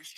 Get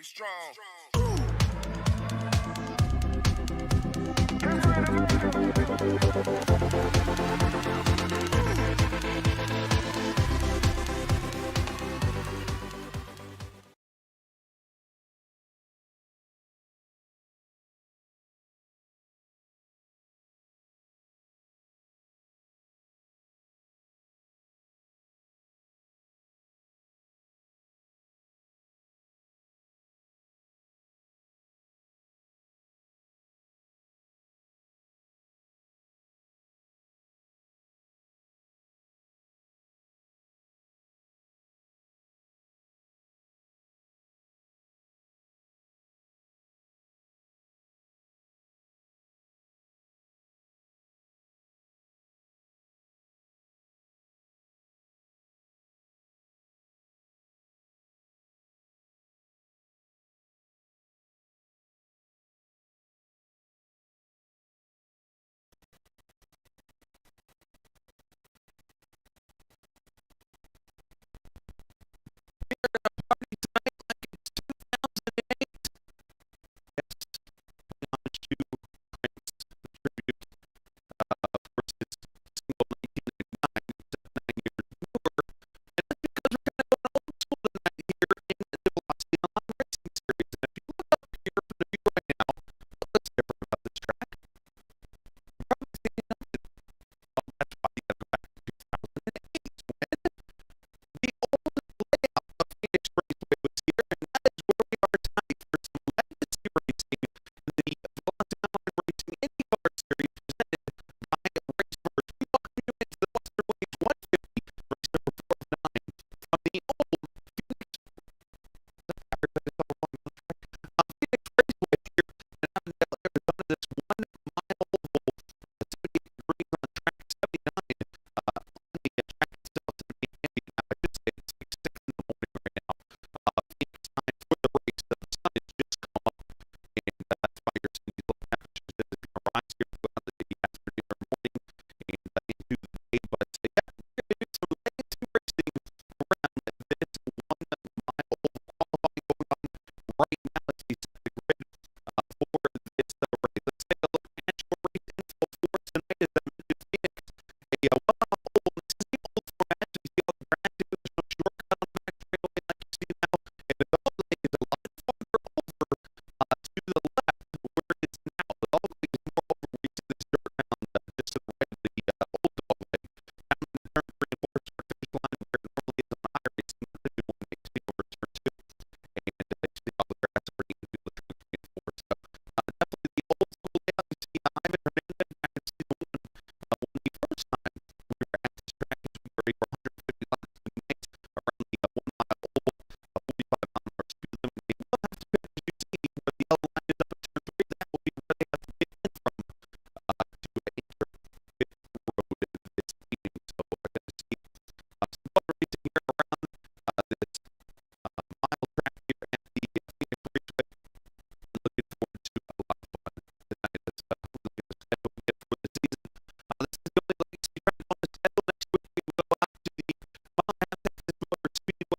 strong.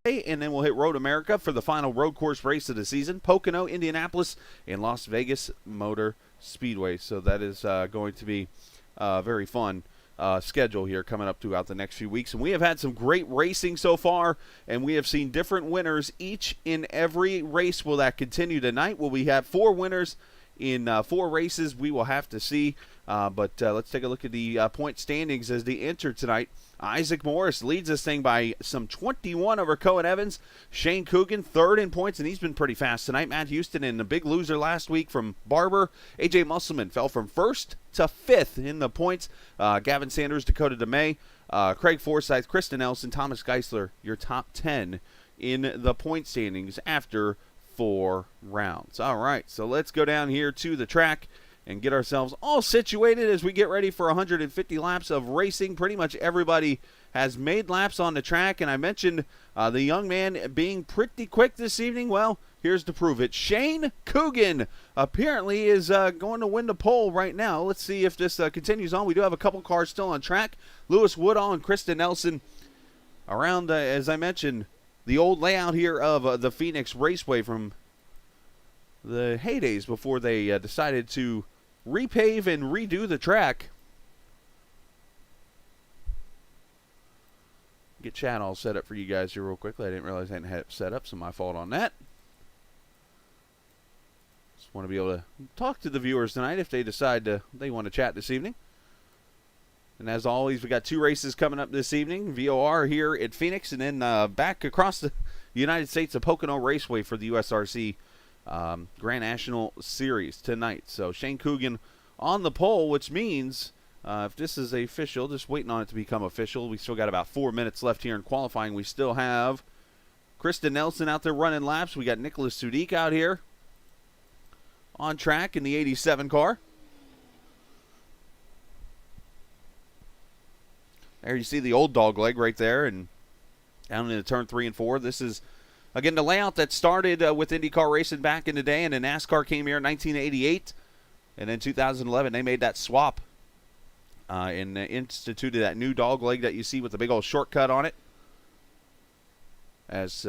And then we'll hit Road America for the final road course race of the season, Pocono, Indianapolis, and Las Vegas Motor Speedway. So that is going to be very fun schedule here coming up throughout the next few weeks. And we have had some great racing so far, and we have seen different winners each in every race. Will that continue tonight? Will we have 4 winners in 4 races? We will have to see. But let's take a look at the point standings as they enter tonight. Isaac Morris leads this thing by some 21 over Cohen Evans. Shane Coogan, 3rd in points, and he's been pretty fast tonight. Matt Houston in the big loser last week from Barber. A.J. Musselman fell from 1st to 5th in the points. Gavin Sanders, Dakota DeMay, Craig Forsyth, Kristen Nelson, Thomas Geisler, your top 10 in the point standings after 4 rounds. All right, so let's go down here to the track and get ourselves all situated as we get ready for 150 laps of racing. Pretty much everybody has made laps on the track, and I mentioned the young man being pretty quick this evening. Well, here's to prove it. Shane Coogan apparently is going to win the pole right now. Let's see if this continues on. We do have a couple cars still on track. Lewis Woodall and Kristen Nelson around, as I mentioned, the old layout here of the Phoenix Raceway from the heydays before they decided to repave and redo the track. Get chat all set up for you guys here real quickly. I didn't realize I hadn't had it set up, so my fault on that. Just want to be able to talk to the viewers tonight if they decide they want to chat this evening. And as always, we got 2 races coming up this evening. VOR here at Phoenix, and then back across the United States, the Pocono Raceway for the USRC Grand National Series tonight. So Shane Coogan on the pole, which means if this is official, just waiting on it to become official. We still got about 4 minutes left here in qualifying. We still have Kristen Nelson out there running laps. We got Nicholas Sudik out here on track in the 87 car. There you see the old dog leg right there, and down into turn 3 and 4. This is, again, the layout that started with IndyCar racing back in the day, and then NASCAR came here in 1988, and in 2011 they made that swap and instituted that new dog leg that you see with the big old shortcut on it. As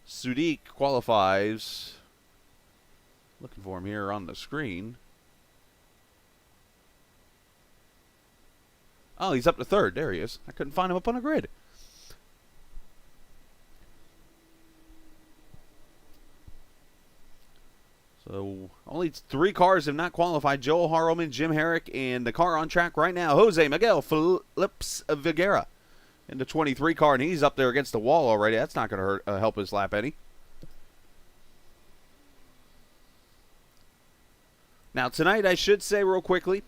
Sudik qualifies, looking for him here on the screen. Oh, he's up to 3rd. There he is. I couldn't find him up on the grid. So only 3 cars have not qualified. Joel Harrelman, Jim Herrick, and the car on track right now, Jose Miguel Phillips Viguera in the 23 car, and he's up there against the wall already. That's not going to help his lap any. Now tonight, I should say real quickly,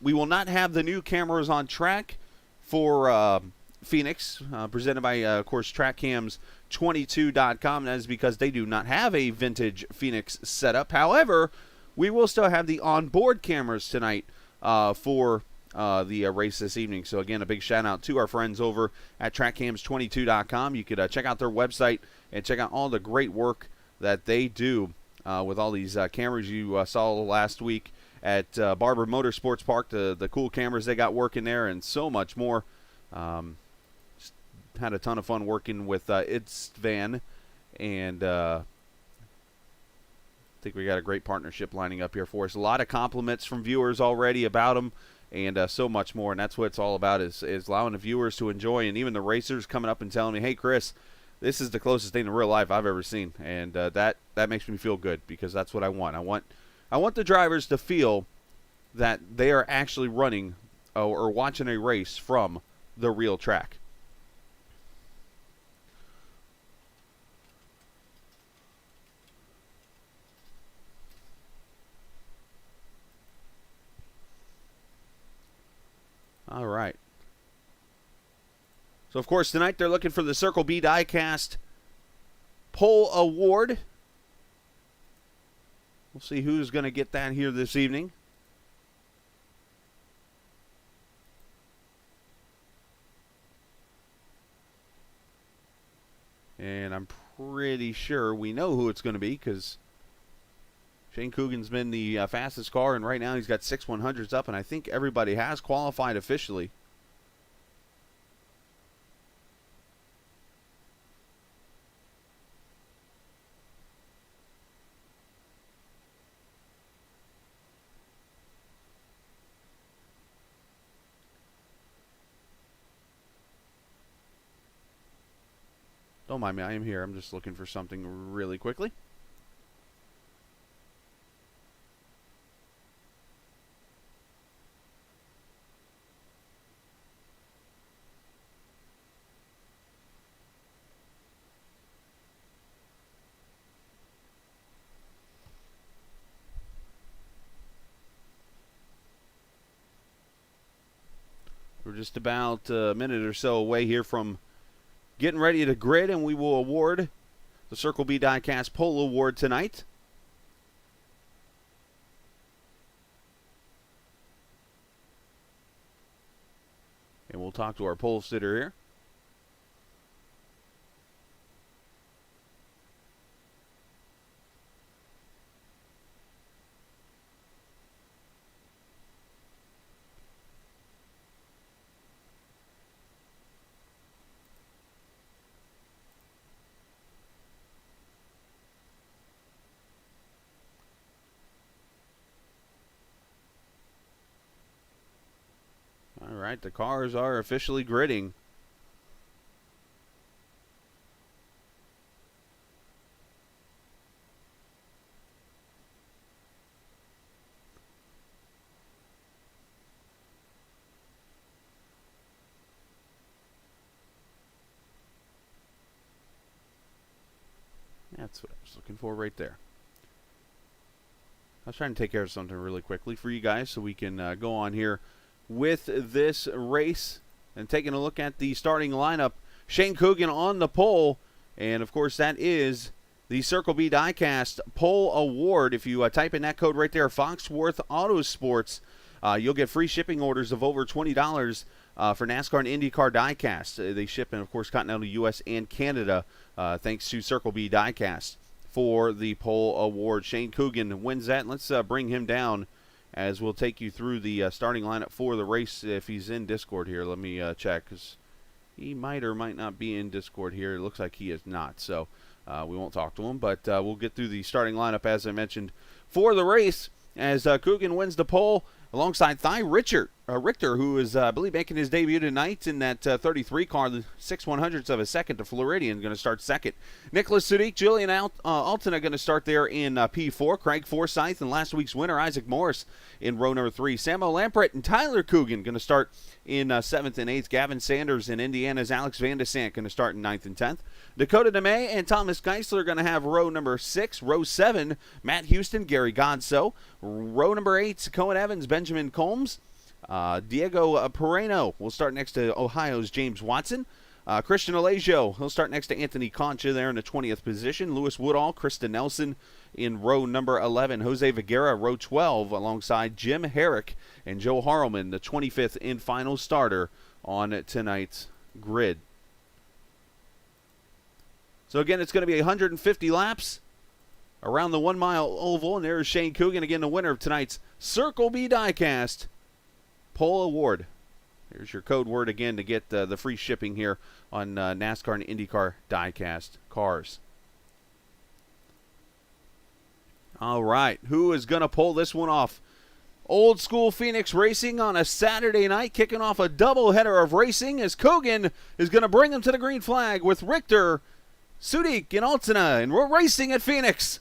we will not have the new cameras on track for Phoenix, presented by, of course, TrackCams22.com. That is because they do not have a vintage Phoenix setup. However, we will still have the onboard cameras tonight for the race this evening. So, again, a big shout-out to our friends over at TrackCams22.com. You could check out their website and check out all the great work that they do with all these cameras you saw last week at Barber Motorsports Park, the cool cameras they got working there, and so much more. Just had a ton of fun working with Istvan, and I think we got a great partnership lining up here for us. A lot of compliments from viewers already about them, and so much more, and that's what it's all about, is allowing the viewers to enjoy, and even the racers coming up and telling me, hey, Chris, this is the closest thing to real life I've ever seen, and that makes me feel good, because that's what I want. I want the drivers to feel that they are actually running or watching a race from the real track. All right. So, of course, tonight they're looking for the Circle B Diecast Pole Award. We'll see who's going to get that here this evening. And I'm pretty sure we know who it's going to be, because Shane Coogan's been the fastest car, and right now he's got 6 100s up, and I think everybody has qualified officially. Don't mind me, I am here. I'm just looking for something really quickly. We're just about a minute or so away here from getting ready to grid, and we will award the Circle B Diecast Pole Award tonight. And we'll talk to our pole sitter here. All right, the cars are officially gridding. That's what I was looking for right there. I was trying to take care of something really quickly for you guys so we can go on here with this race and taking a look at the starting lineup. Shane Coogan on the pole, and of course that is the Circle B Diecast Pole Award. If you type in that code right there, Foxworth Autosports, you'll get free shipping orders of over $20 for NASCAR and IndyCar diecast. They ship in, of course, continental U.S. and Canada, thanks to Circle B Diecast for the Pole Award. Shane Coogan wins that. Let's bring him down as we'll take you through the starting lineup for the race. If he's in Discord here, let me check, because he might or might not be in Discord here. It looks like he is not, so we won't talk to him, but we'll get through the starting lineup, as I mentioned, for the race, as Coogan wins the pole alongside Thy Richter, who is, I believe, making his debut tonight in that 33 car, the 6/100ths of a second to Floridian, going to start second. Nicholas Sudik, Julian Alton are going to start there in P4. Craig Forsyth and last week's winner, Isaac Morris, in row number 3. Samo Lampret and Tyler Coogan going to start in 7th and 8th. Gavin Sanders in Indiana's Alex Van de Sant going to start in 9th and 10th. Dakota DeMay and Thomas Geisler are going to have row number 6. Row 7, Matt Houston, Gary Godso. Row number 8, Cohen Evans, Benjamin Combs. Diego Pereno will start next to Ohio's James Watson. Christian Allegio, he'll start next to Anthony Concha there in the 20th position. Lewis Woodall, Krista Nelson in row number 11. Jose Viguera, row 12, alongside Jim Herrick and Joe Harleman, the 25th and final starter on tonight's grid. So again, it's going to be 150 laps around the 1 mile oval, and there's Shane Coogan, again the winner of tonight's Circle B Diecast Pole Award. Here's your code word again to get the free shipping here on NASCAR and IndyCar diecast cars. All right, who is going to pull this one off? Old School Phoenix Racing on a Saturday night, kicking off a doubleheader of racing as Coogan is going to bring them to the green flag with Richter, Sudik, and Altena, and we're racing at Phoenix.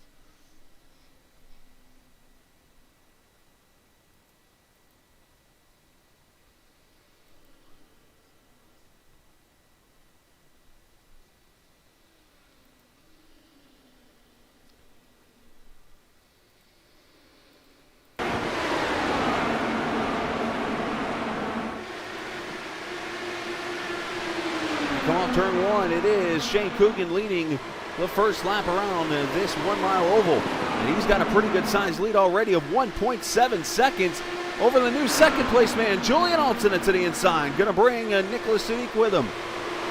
Come on, turn 1. It is Shane Coogan leading the first lap around this 1 mile oval. And he's got a pretty good sized lead already of 1.7 seconds over the new second place man, Julian Altena, to the inside. Going to bring Nicholas Sudik with him.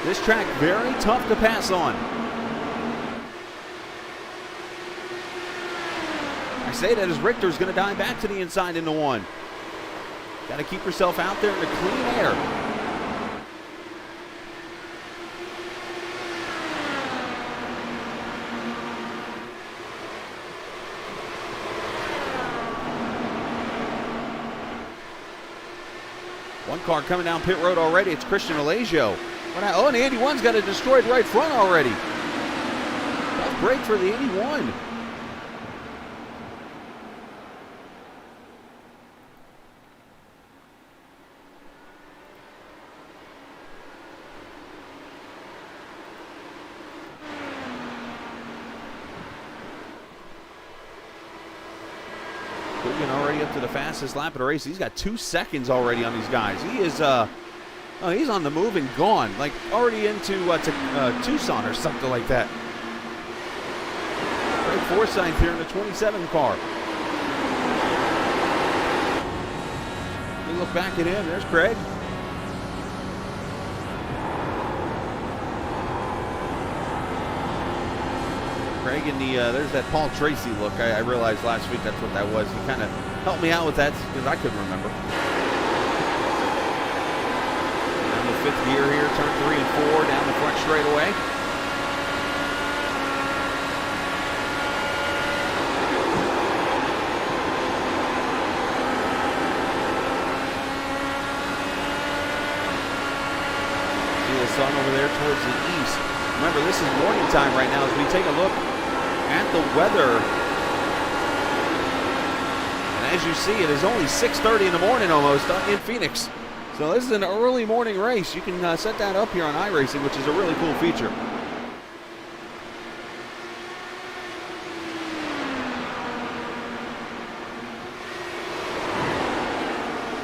This track very tough to pass on. I say that as Richter's going to dive back to the inside into 1. Got to keep yourself out there in the clean air. One car coming down pit road already. It's Christian Allegio. Oh, and the 81's got a destroyed right front already. tough break for the 81. Already up to the fastest lap of the race. He's got 2 seconds already on these guys. He is, he's on the move and gone, like already into Tucson or something like that. Craig Forsyth here in the 27 car. We look back at him. There's Craig. Craig in the, there's that Paul Tracy look. I realized last week that's what that was. He kind of helped me out with that because I couldn't remember. Down the 5th gear here, turn 3 and 4, down the front straightaway. See the sun over there towards the east. Remember, this is morning time right now as we take a look at the weather. And as you see, it is only 6:30 in the morning almost in Phoenix. So this is an early morning race. You can set that up here on iRacing, which is a really cool feature.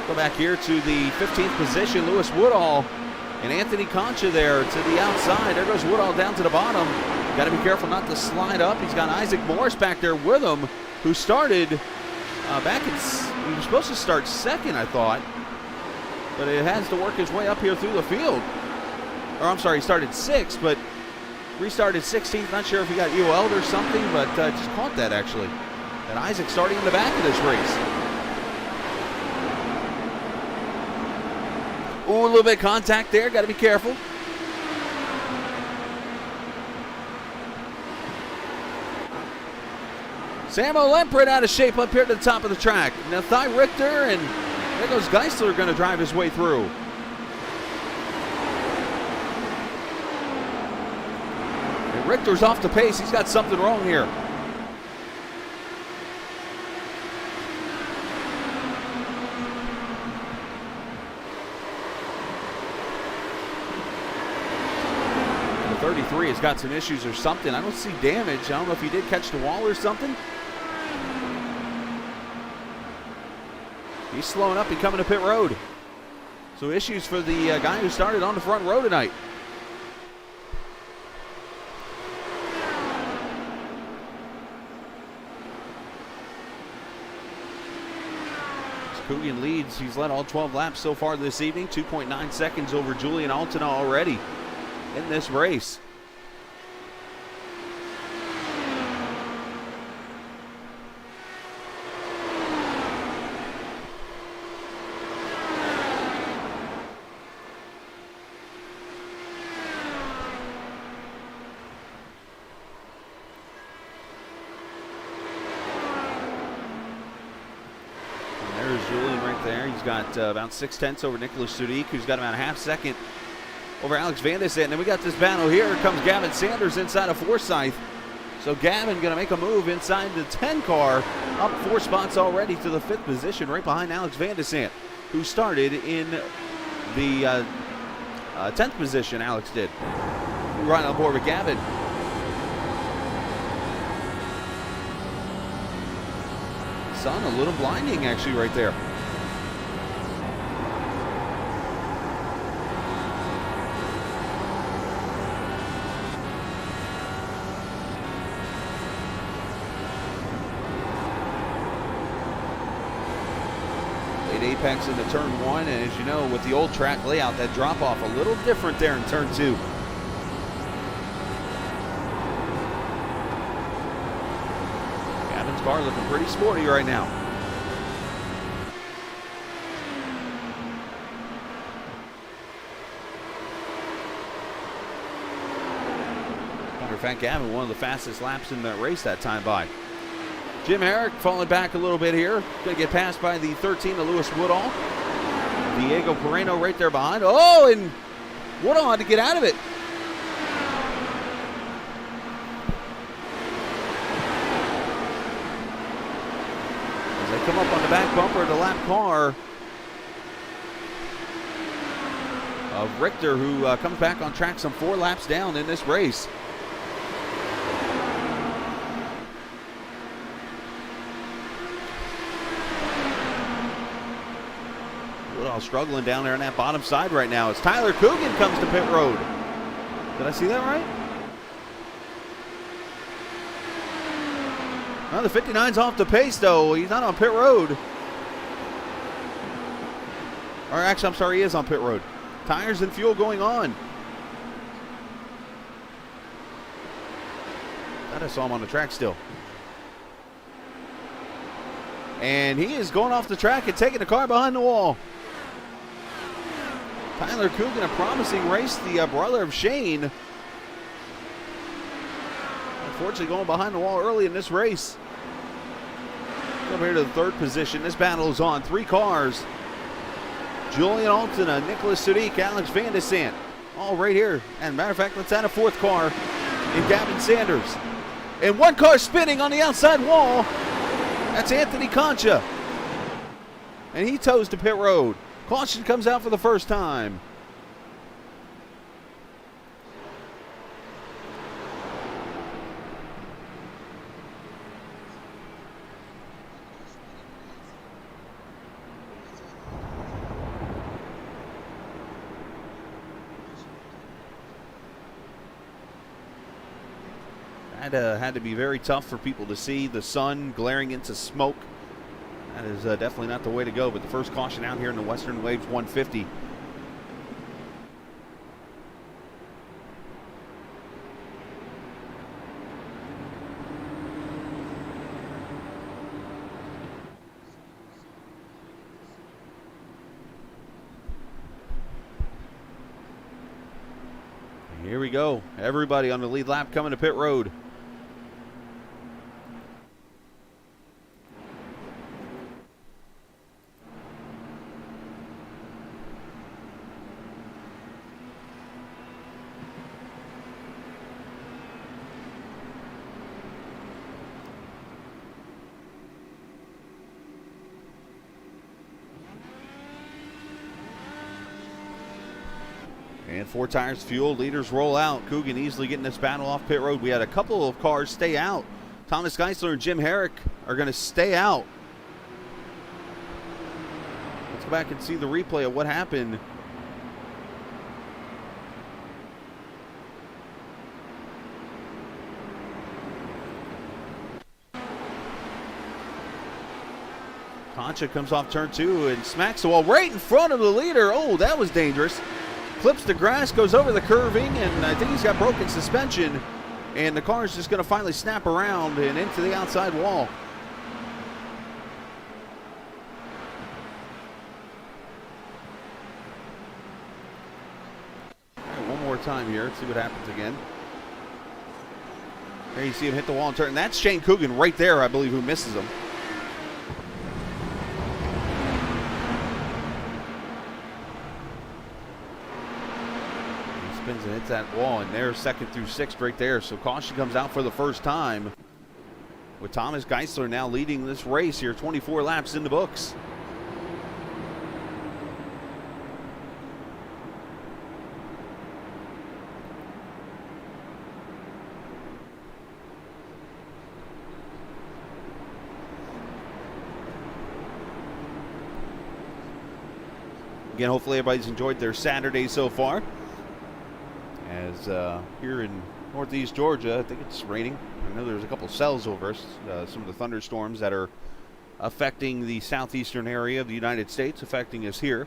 Go back here to the 15th position, Lewis Woodall. And Anthony Concha there to the outside. There goes Woodall down to the bottom. Got to be careful not to slide up. He's got Isaac Morris back there with him, who started back at, he was supposed to start 2nd, I thought. But it has to work his way up here through the field. Or I'm sorry, he started 6th, but restarted 16th. Not sure if he got UL'd or something, but just caught that actually. And Isaac starting in the back of this race. Ooh, a little bit of contact there. Got to be careful. Samo Lempert out of shape up here to the top of the track. Now Ty Richter and there goes Geisler going to drive his way through. And Richter's off the pace. He's got something wrong here. The 33 has got some issues or something. I don't see damage. I don't know if he did catch the wall or something. He's slowing up and coming to pit road. So issues for the guy who started on the front row tonight. Coogan leads. He's led all 12 laps so far this evening. 2.9 seconds over Julian Altena already in this race. He's got about 6/10 over Nicholas Sudik, who's got about a half second over Alex Van Dissent. And then we got this battle here. Here comes Gavin Sanders inside of Forsyth. So Gavin going to make a move inside the 10 car, up 4 spots already to the 5th position, right behind Alex Van Dissent, who started in the 10th position. Alex did. Right on board with Gavin. Sun a little blinding actually right there. Apex into turn 1, and as you know, with the old track layout, that drop off a little different there in turn 2. Gavin's car looking pretty sporty right now. Matter of fact, Gavin, one of the fastest laps in that race that time by. Jim Herrick falling back a little bit here. Going to get passed by the 13 of Lewis Woodall. Diego Pereno right there behind. Oh, and Woodall had to get out of it. up on the back bumper of the lap car of Richter, who comes back on track some 4 laps down in this race. Woodall struggling down there on that bottom side right now as Tyler Coogan comes to pit road. Did I see that right? Well, the 59's off the pace, though. He's not on pit road. Or actually, I'm sorry, he is on pit road. Tires and fuel going on. Thought I saw him on the track still. And he is going off the track and taking the car behind the wall. Tyler Coogan, a promising race, the brother of Shane. Unfortunately, going behind the wall early in this race. Over here to the 3rd position. This battle is on. 3 cars. Julian Altena, Nicholas Sadiq, Alex Van de Sant. All right here. And matter of fact, let's add a 4th car in Gavin Sanders. And 1 car spinning on the outside wall. That's Anthony Concha. And he toes to pit road. Caution comes out for the first time. Had to be very tough for people to see the sun glaring into smoke. That is definitely not the way to go, but the first caution out here in the Western Waves 150. Here we go. Everybody on the lead lap coming to pit road. And 4 tires, fuel, leaders roll out. Coogan easily getting this battle off pit road. We had a couple of cars stay out. Thomas Geisler and Jim Herrick are going to stay out. Let's go back and see the replay of what happened. Concha comes off turn 2 and smacks the wall right in front of the leader. Oh, that was dangerous. Clips the grass, goes over the curving, and I think he's got broken suspension. And the car is just going to finally snap around and into the outside wall. All right, one more time here. Let's see what happens again. There you see him hit the wall and turn. And that's Shane Coogan right there, I believe, who misses him. Spins and hits that wall, and there's 2nd through 6th right there. So caution comes out for the first time, with Thomas Geisler now leading this race here, 24 laps in the books. Again, hopefully everybody's enjoyed their Saturday so far. As here in northeast Georgia, I think it's raining. I know there's a couple cells over us. Some of the thunderstorms that are affecting the southeastern area of the United States, affecting us here.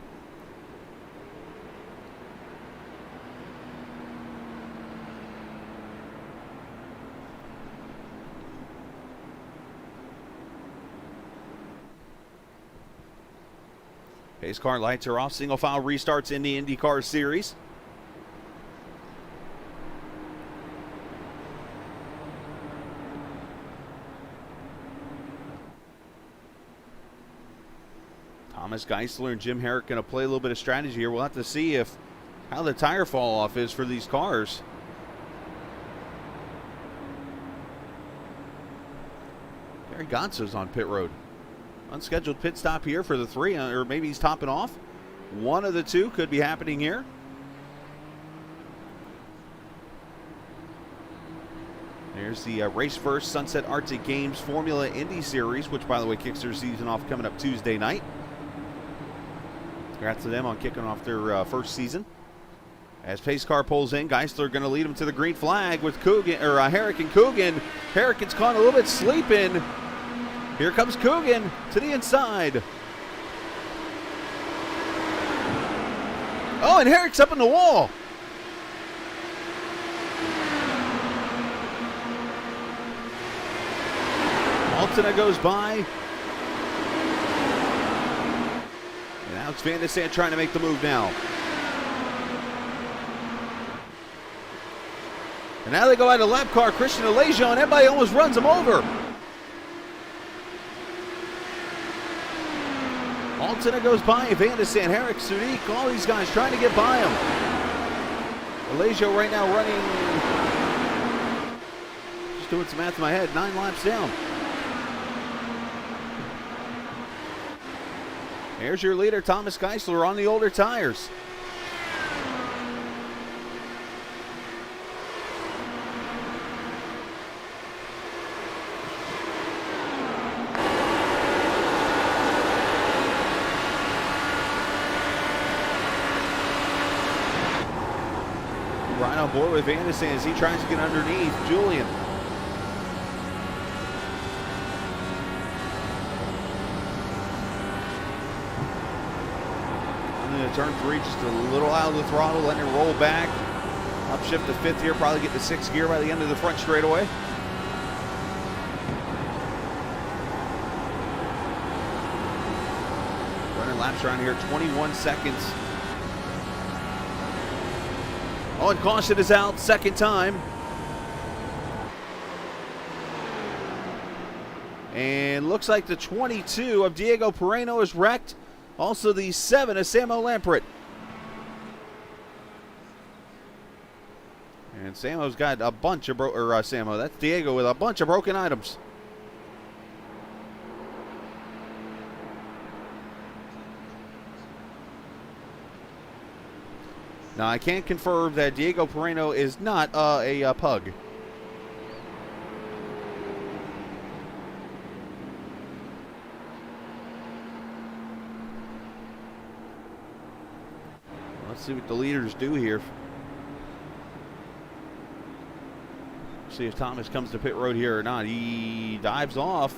Pace car lights are off. Single file restarts in the IndyCar series. Thomas Geisler and Jim Herrick going to play a little bit of strategy here. We'll have to see how the tire fall off is for these cars. Gary Gonzo's on pit road. Unscheduled pit stop here for the 3, or maybe he's topping off. One of the two could be happening here. There's the Raceverse Sunset Arctic Games Formula Indy Series, which, by the way, kicks their season off coming up Tuesday night. Congrats to them on kicking off their first season. As pace car pulls in, Geisler going to lead him to the green flag with Coogan, or Herrick and Coogan. Herrick gets caught a little bit sleeping. Here comes Coogan to the inside. Oh, and Herrick's up on the wall. Altina goes by. And Alex Van de Sande trying to make the move now. And now they go out of lap car. Christian Alejo, and everybody almost runs him over. Altina goes by. Van de Sande, Herrick, Sudik, all these guys trying to get by him. Alejo right now running. Just doing some math in my head. 9 laps down. Here's your leader, Thomas Geisler, on the older tires. Right on board with Van de Sande as he tries to get underneath Julian. Turn 3, just a little out of the throttle, letting it roll back. Upshift to 5th here, probably get to 6th gear by the end of the front straightaway. Running laps around here, 21 seconds. Oh, and caution is out, second time. And looks like the 22 of Diego Pereno is wrecked. Also the 7 of Samo Lampret. And Samo's got a bunch of Samo, that's Diego with a bunch of broken items. Now I can't confirm that Diego Pereno is not a pug. Let's see what the leaders do here. See if Thomas comes to pit road here or not. He dives off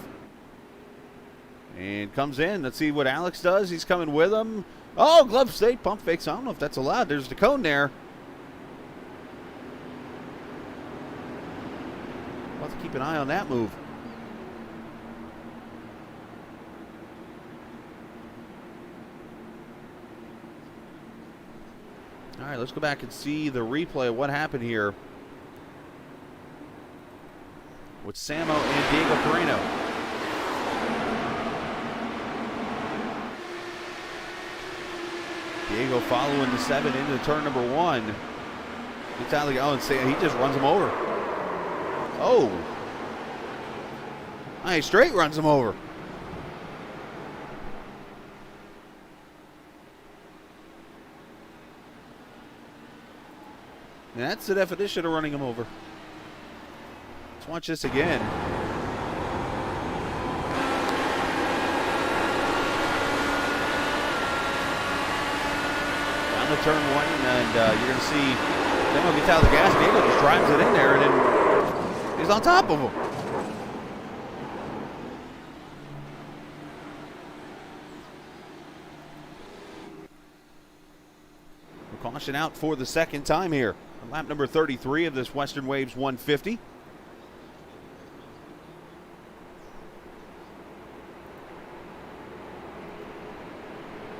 and comes in. Let's see what Alex does. He's coming with him. Oh, glove state, pump fakes. I don't know if that's allowed. There's the cone there. We'll have to keep an eye on that move. All right, let's go back and see the replay of what happened here with Samo and Diego Pereno. Diego following the 7 into turn number 1. Gets out of the, and he just runs him over. Oh. He straight runs him over. And that's the definition of running him over. Let's watch this again. Down to turn 1, and you're going to see Demo gets out of the gas. Diego just drives it in there, and then he's on top of him. Caution out for the second time here. Lap number 33 of this Western Waves 150.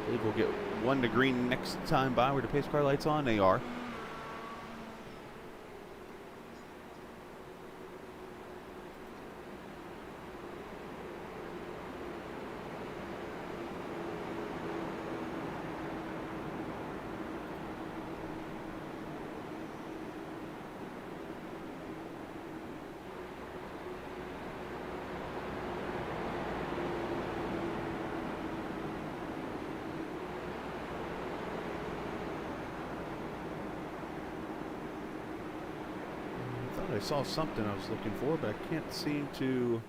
I believe we'll get 1 to green next time by. Were the pace car lights on? They are. I saw something I was looking for, but I can't seem to...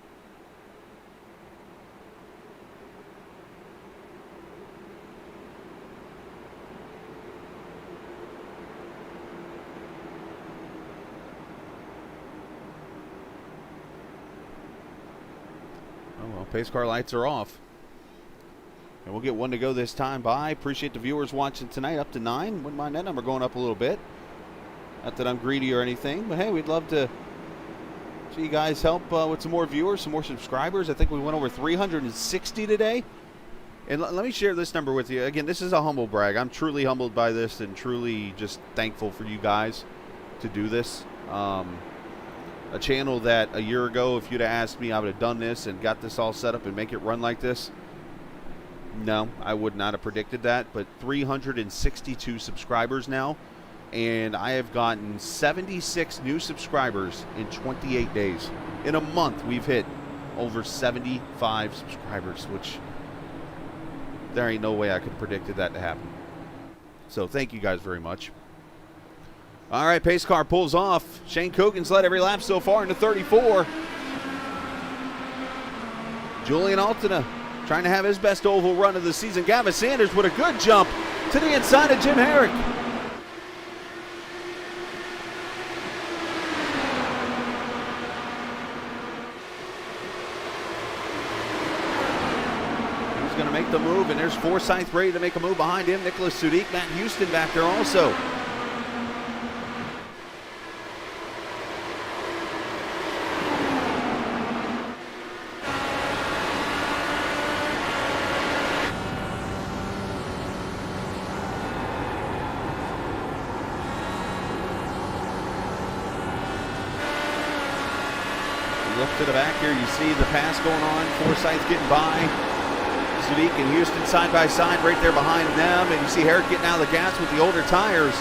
Oh, well, pace car lights are off. And we'll get one to go this time by. Appreciate the viewers watching tonight, up to 9. Wouldn't mind that number going up a little bit. Not that I'm greedy or anything, but hey, we'd love to see you guys help with some more viewers, some more subscribers. I think we went over 360 today. And let me share this number with you. Again, this is a humble brag. I'm truly humbled by this and truly just thankful for you guys to do this. A channel that a year ago, if you'd have asked me, I would have done this and got this all set up and make it run like this. No, I would not have predicted that. But 362 subscribers now. And I have gotten 76 new subscribers in 28 days. In a month, we've hit over 75 subscribers, which there ain't no way I could have predicted that to happen. So thank you guys very much. All right, pace car pulls off. Shane Coogan's led every lap so far into 34. Julian Altina trying to have his best oval run of the season. Gavin Sanders with a good jump to the inside of Jim Herrick. He's going to make the move, and there's Forsyth ready to make a move behind him. Nicholas Sudik, Matt Houston back there also. Look to the back here, you see the pass going on. Forsyth getting by. Sadiq and Houston side by side right there behind them. And you see Herrick getting out of the gas with the older tires.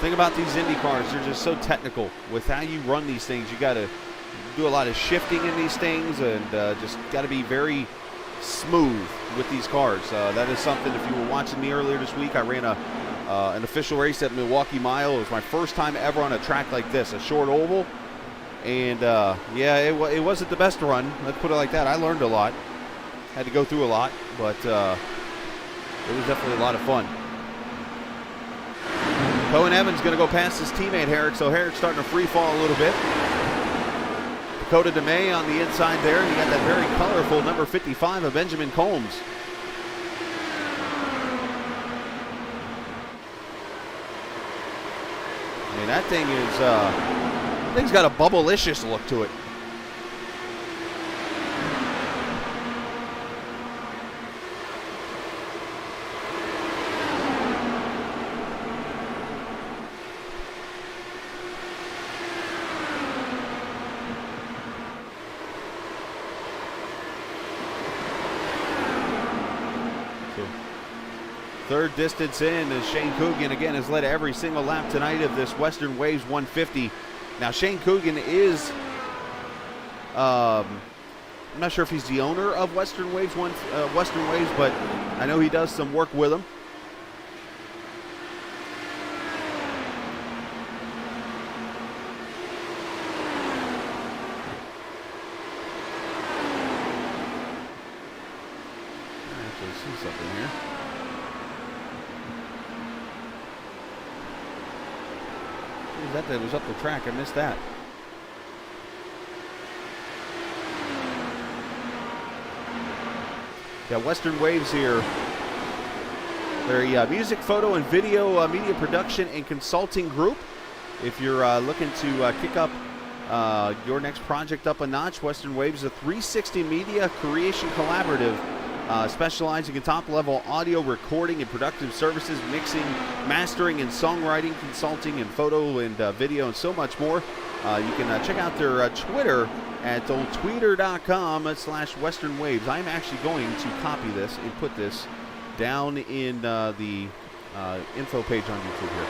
Thing about these Indy cars, they're just so technical with how you run these things. You got to do a lot of shifting in these things, and just got to be very smooth with these cars. That is something, if you were watching me earlier this week, I ran an official race at Milwaukee Mile. It was my first time ever on a track like this, a short oval. And yeah, it wasn't the best run, let's put it like that. I learned a lot, had to go through a lot, but it was definitely a lot of fun. Cohen Evans going to go past his teammate Herrick, so Herrick's starting to free fall a little bit. Dakota DeMay on the inside there. You got that very colorful number 55 of Benjamin Combs. I mean, that thing's got a bubblicious look to it. Third distance in as Shane Coogan again has led every single lap tonight of this Western Waves 150. Now Shane Coogan is, I'm not sure if he's the owner of Western Waves, but I know he does some work with them. I actually see something here. That was up the track. I missed that. Yeah, Western Waves here. They're a music, photo, and video media production and consulting group. If you're looking to kick up your next project up a notch, Western Waves is a 360 media creation collaborative specializing in top-level audio recording and productive services, mixing, mastering, and songwriting, consulting, and photo and video, and so much more. You can check out their Twitter at twitter.com/Western Waves. I'm actually going to copy this and put this down in the info page on YouTube here.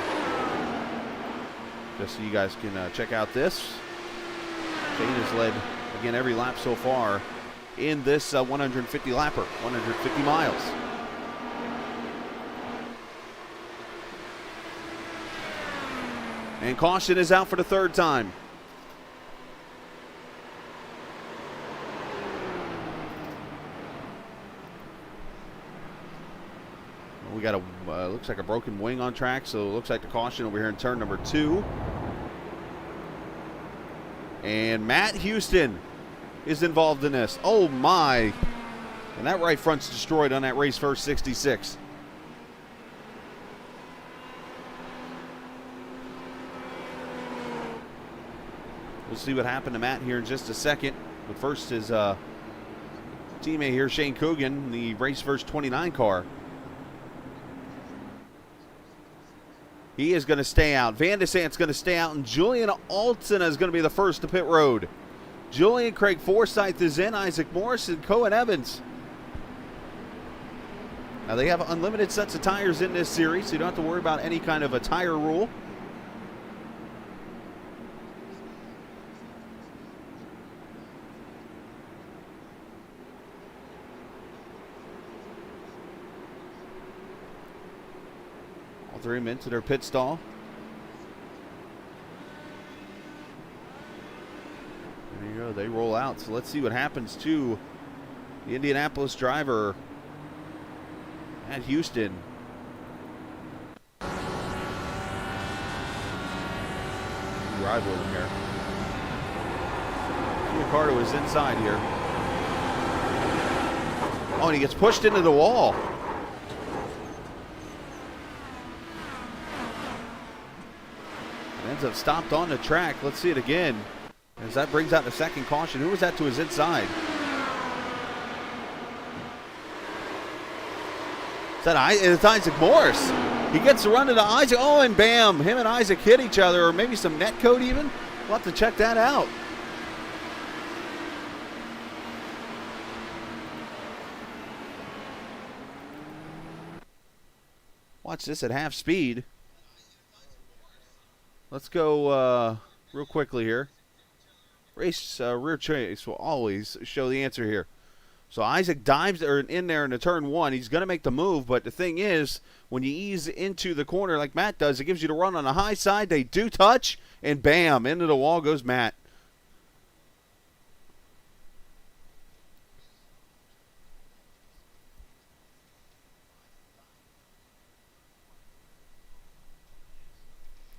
just so you guys can check out this. Shane has led, again, every lap so far in this 150 lapper, 150 miles. And caution is out for the third time. We got a, looks like a broken wing on track, so it looks like the caution over here in turn number 2. And Matt Houston is involved in this. Oh my. And that right front's destroyed on that Raceverse 66. We'll see what happened to Matt here in just a second. But first his teammate here, Shane Coogan, the Raceverse 29 car. He is going to stay out. Van de Sant's going to stay out, and Julian Altsona is going to be the first to pit road. Julian, Craig Forsyth is in, Isaac Morris, and Cohen Evans. Now, they have unlimited sets of tires in this series, so you don't have to worry about any kind of a tire rule. All 3 minutes to their pit stall. There you go, they roll out. So let's see what happens to the Indianapolis driver at Houston. Rival in here. Ricardo is inside here. Oh, and he gets pushed into the wall. Ends up stopped on the track. Let's see it again, as that brings out the second caution. Who was that to his inside? It's Isaac Morris. He gets the run to Isaac. Oh, and bam, him and Isaac hit each other, or maybe some net code even. We'll have to check that out. Watch this at half speed. Let's go real quickly here. Race rear chase will always show the answer here. So Isaac dives in there in the turn 1. He's going to make the move, but the thing is, when you ease into the corner like Matt does, it gives you the run on the high side. They do touch, and bam, into the wall goes Matt.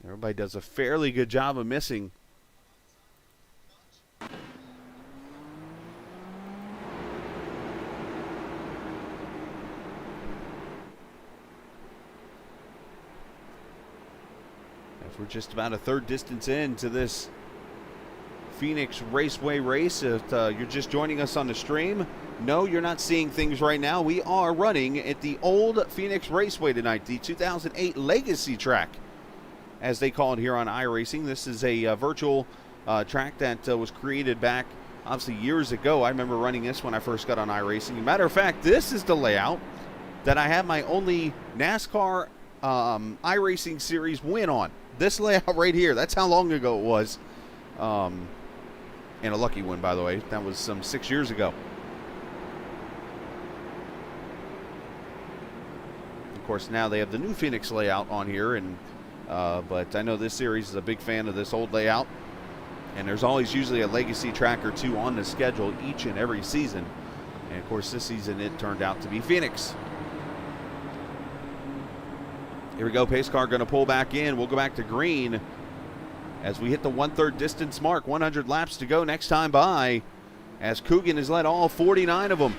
Everybody does a fairly good job of missing. As we're just about a third distance into this Phoenix Raceway race, if you're just joining us on the stream, no, you're not seeing things right now. We are running at the old Phoenix Raceway tonight, the 2008 Legacy track, as they call it here on iRacing. This is a virtual track that was created back, obviously, years ago. I remember running this when I first got on iRacing. Matter of fact, this is the layout that I have my only NASCAR iRacing series win on. This layout right here. That's how long ago it was. And a lucky one, by the way. That was some 6 years ago. Of course, now they have the new Phoenix layout on here, and but I know this series is a big fan of this old layout, and there's always usually a legacy track or two on the schedule each and every season. And of course, this season it turned out to be Phoenix. Here we go, pace car going to pull back in. We'll go back to green as we hit the 1/3 distance mark. 100 laps to go next time by, as Coogan has led all 49 of them.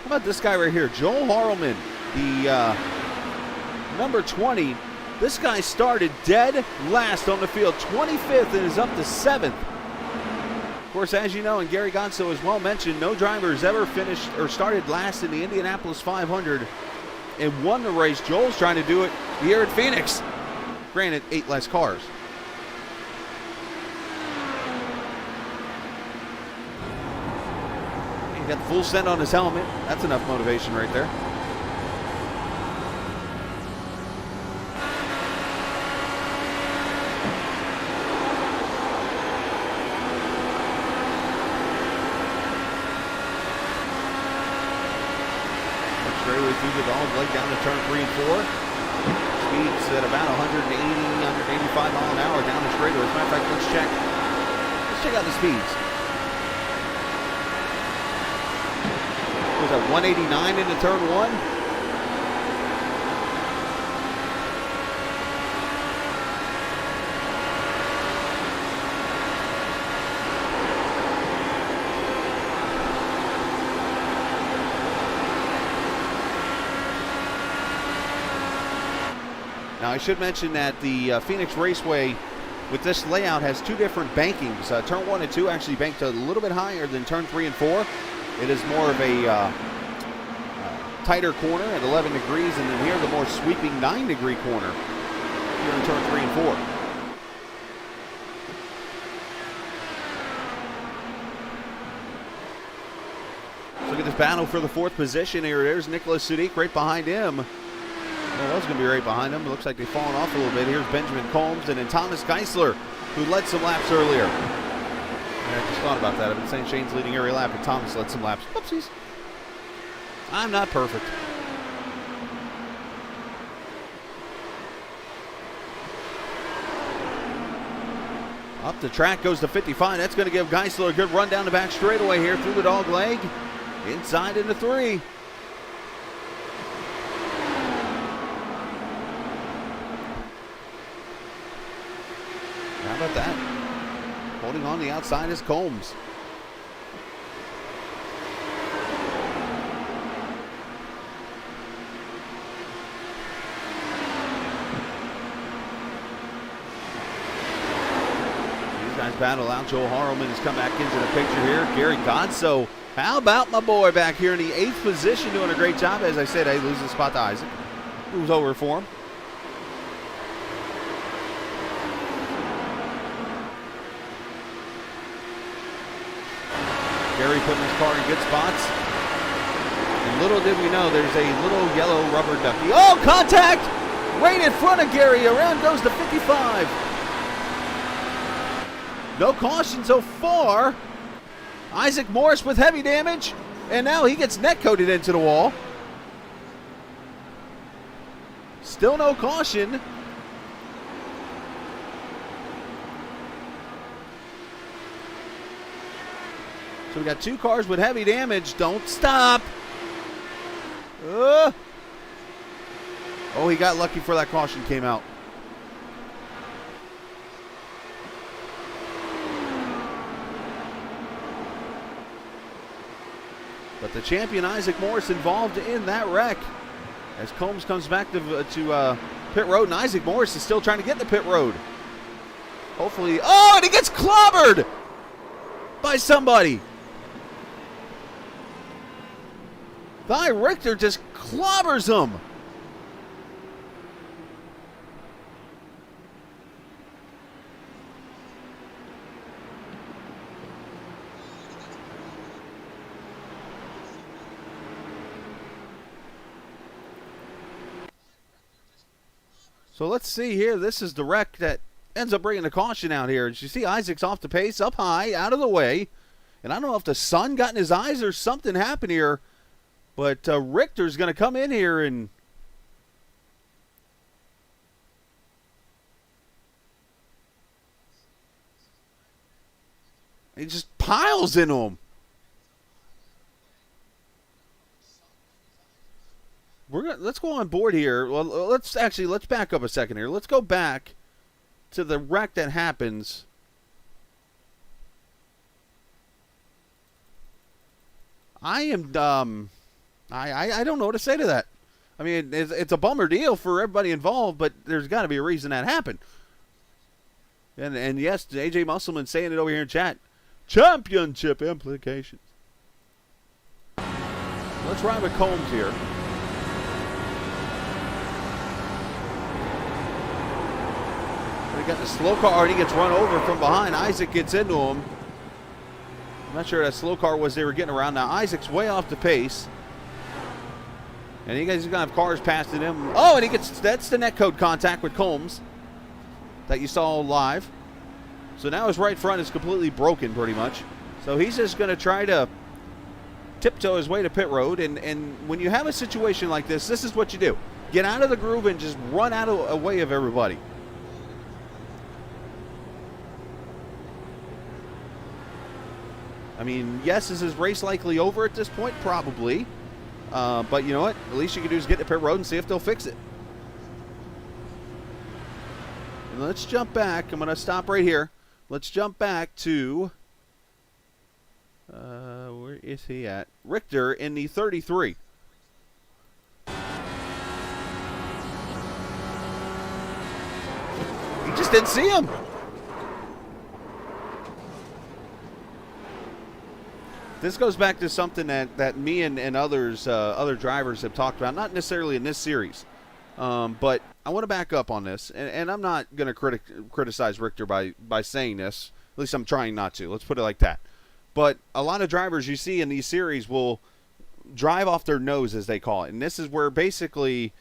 How about this guy right here, Joel Harleman, the number 20. This guy started dead last on the field, 25th, and is up to 7th. Of course, as you know, and Gary Gonzo as well mentioned, no driver has ever finished or started last in the Indianapolis 500 and won the race. Joel's trying to do it here at Phoenix. Granted, 8 less cars. Got the full send on his helmet. That's enough motivation right there. Straightaway through the dog leg down to turn 3 and 4. Speeds at about 180, 185 mile an hour down the straightaway. As a matter of fact, let's check out the speeds. Was that 189 into turn 1? Now, I should mention that the Phoenix Raceway, with this layout, has 2 different bankings. Turn 1 and 2 actually banked a little bit higher than turn 3 and 4. It is more of a tighter corner at 11 degrees, and then here the more sweeping 9-degree corner here in turn 3 and 4. Look at this battle for the 4th position here. There's Nicholas Sadiq right behind him. Well, that was going to be right behind him. It looks like they've fallen off a little bit. Here's Benjamin Combs and then Thomas Geisler, who led some laps earlier. I just thought about that. I've been saying Shane's leading every lap, but Thomas led some laps. Whoopsies. I'm not perfect. Up the track goes to 55. That's going to give Geisler a good run down the back straightaway here through the dog leg. Inside into 3. How about that? Holding on the outside is Combs. These guys battle out. Joel Harleman has come back into the picture here. Gary Godso. How about my boy back here in the 8th position doing a great job? As I said, he loses a spot to Isaac. Moves over for him. Gary putting his car in good spots. And little did we know, there's a little yellow rubber ducky. Oh, contact! Right in front of Gary. Around goes to 55. No caution so far. Isaac Morris with heavy damage. And now he gets net coated into the wall. Still no caution. So we got 2 cars with heavy damage. Don't stop. Oh, he got lucky before that caution came out. But the champion Isaac Morris involved in that wreck as Combs comes back to pit road, and Isaac Morris is still trying to get in the pit road. Hopefully, oh, and he gets clobbered by somebody. Guy Richter just clobbers him. So let's see here. This is the wreck that ends up bringing the caution out here. As you see, Isaac's off the pace, up high, out of the way. And I don't know if the sun got in his eyes or something happened here. But Richter's going to come in here and he just piles into him. Let's go on board here. Well, let's back up a second here. Let's go back to the wreck that happens. I don't know what to say to that. I mean, it's a bummer deal for everybody involved, but there's got to be a reason that happened. And yes, AJ Musselman saying it over here in chat. Championship implications. Let's ride with Combs here. He got the slow car, and he gets run over from behind. Isaac gets into him. I'm not sure that slow car was they were getting around. Now Isaac's way off the pace. And you guys are going to have cars passing him. Oh, and he gets, that's the netcode contact with Combs that you saw live. So now his right front is completely broken pretty much. So he's just going to try to tiptoe his way to pit road. And when you have a situation like this, this is what you do. Get out of the groove and just run out of the way of everybody. I mean, yes, is his race likely over at this point? Probably. But you know what? At least you can do is get to pit road and see if they'll fix it. And let's jump back. I'm going to stop right here. Let's jump back to... where is he at? Richter in the 33. He just didn't see him. This goes back to something that me and others, other drivers have talked about, not necessarily in this series. But I want to back up on this, and I'm not going to criticize Richter by saying this. At least I'm trying not to. Let's put it like that. But a lot of drivers you see in these series will drive off their nose, as they call it. And this is where basically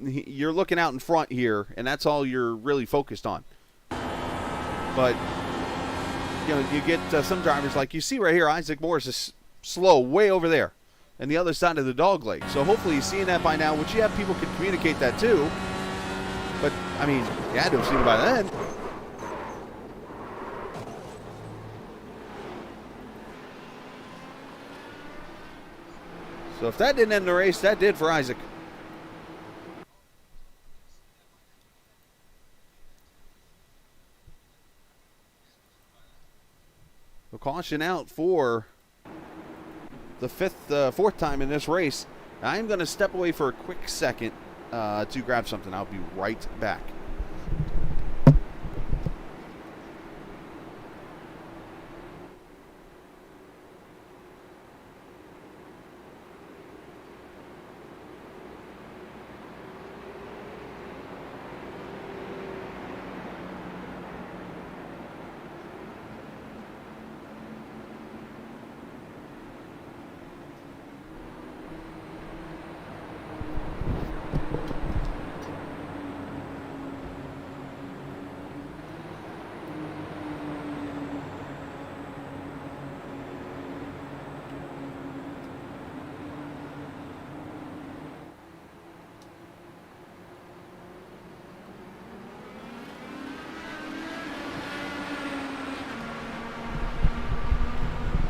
you're looking out in front here, and that's all you're really focused on. But, you know, you get some drivers like you see right here, Isaac Morris is slow way over there and the other side of the dog leg. So hopefully you're seeing that by now, which you have people can communicate that too. But, I mean, you had to have seen it by then. So if that didn't end the race, that did for Isaac. The caution out for the fourth time in this race. I'm going to step away for a quick second to grab something. I'll be right back.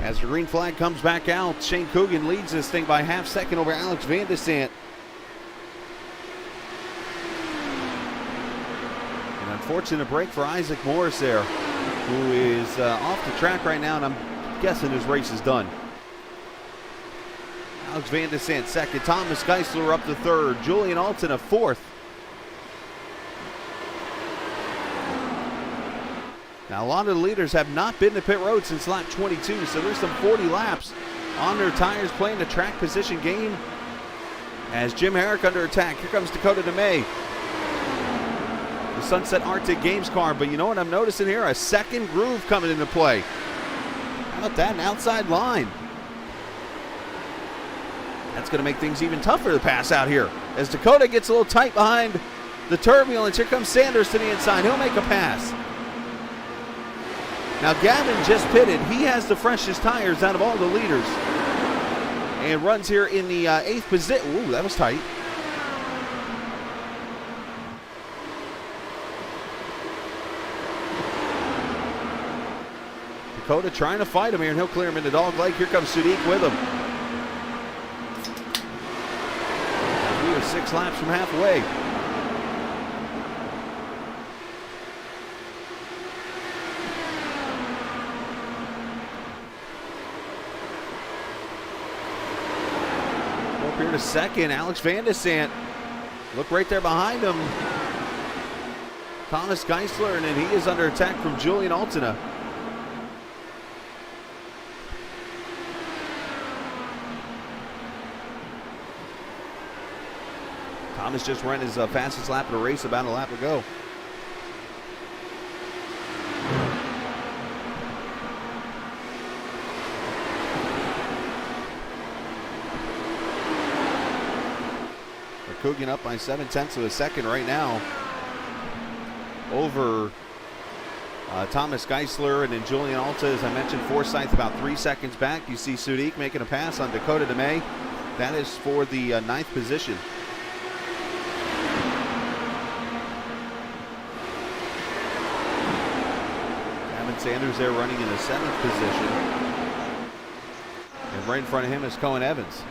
As the green flag comes back out, Shane Coogan leads this thing by half second over Alex Van de Sant. An unfortunate break for Isaac Morris there, who is off the track right now, and I'm guessing his race is done. Alex Van de Sant second, Thomas Geisler up to third, Julian Alton a fourth. Now, a lot of the leaders have not been to pit road since lap 22, so there's some 40 laps on their tires playing the track position game. As Jim Herrick under attack, here comes Dakota DeMay. The Sunset Arctic Games car, but you know what I'm noticing here? A second groove coming into play. How about that, an outside line? That's going to make things even tougher to pass out here. As Dakota gets a little tight behind the turbulence, here comes Sanders to the inside. He'll make a pass. Now, Gavin just pitted. He has the freshest tires out of all the leaders. And runs here in the 8th position. Ooh, that was tight. Dakota trying to fight him here, and he'll clear him into dog leg. Here comes Sadiq with him. We are 6 laps from halfway. Here to second, Alex Van de Sant. Look right there behind him. Thomas Geisler, and then he is under attack from Julian Altina. Thomas just ran his fastest lap of the race about a lap ago. Coogan up by 7/10 of a second right now over Thomas Geisler, and then Julian Alta, as I mentioned, Forsyth about 3 seconds back. You see Sudik making a pass on Dakota DeMay. That is for the 9th position. Gavin Sanders there running in the 7th position. And right in front of him is Cohen Evans.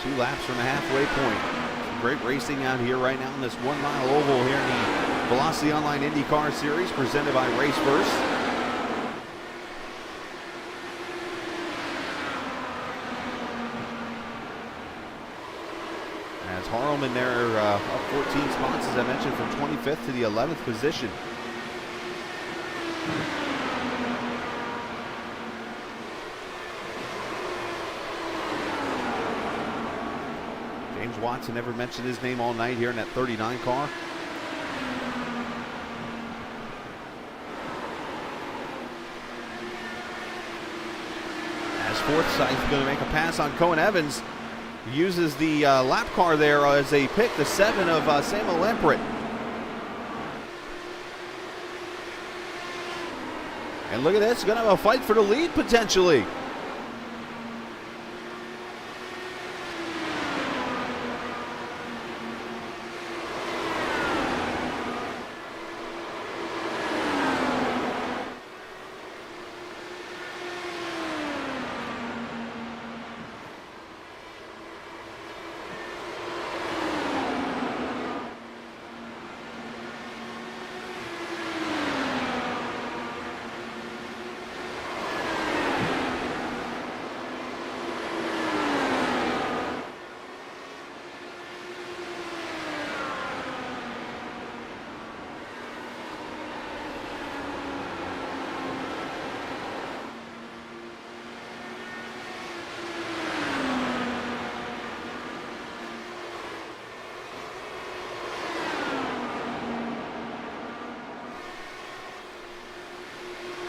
Two laps from the halfway point. Some great racing out here right now in this 1 mile oval here in the Velocity Online IndyCar Series presented by Raceverse. As Harleman there up 14 spots, as I mentioned, from 25th to the 11th position. James Watson, never mentioned his name all night here in that 39 car. As Forsyth going to make a pass on Cohen Evans. He uses the lap car there as they pick the 7 of Samuel Lamprett. And look at this, going to have a fight for the lead potentially.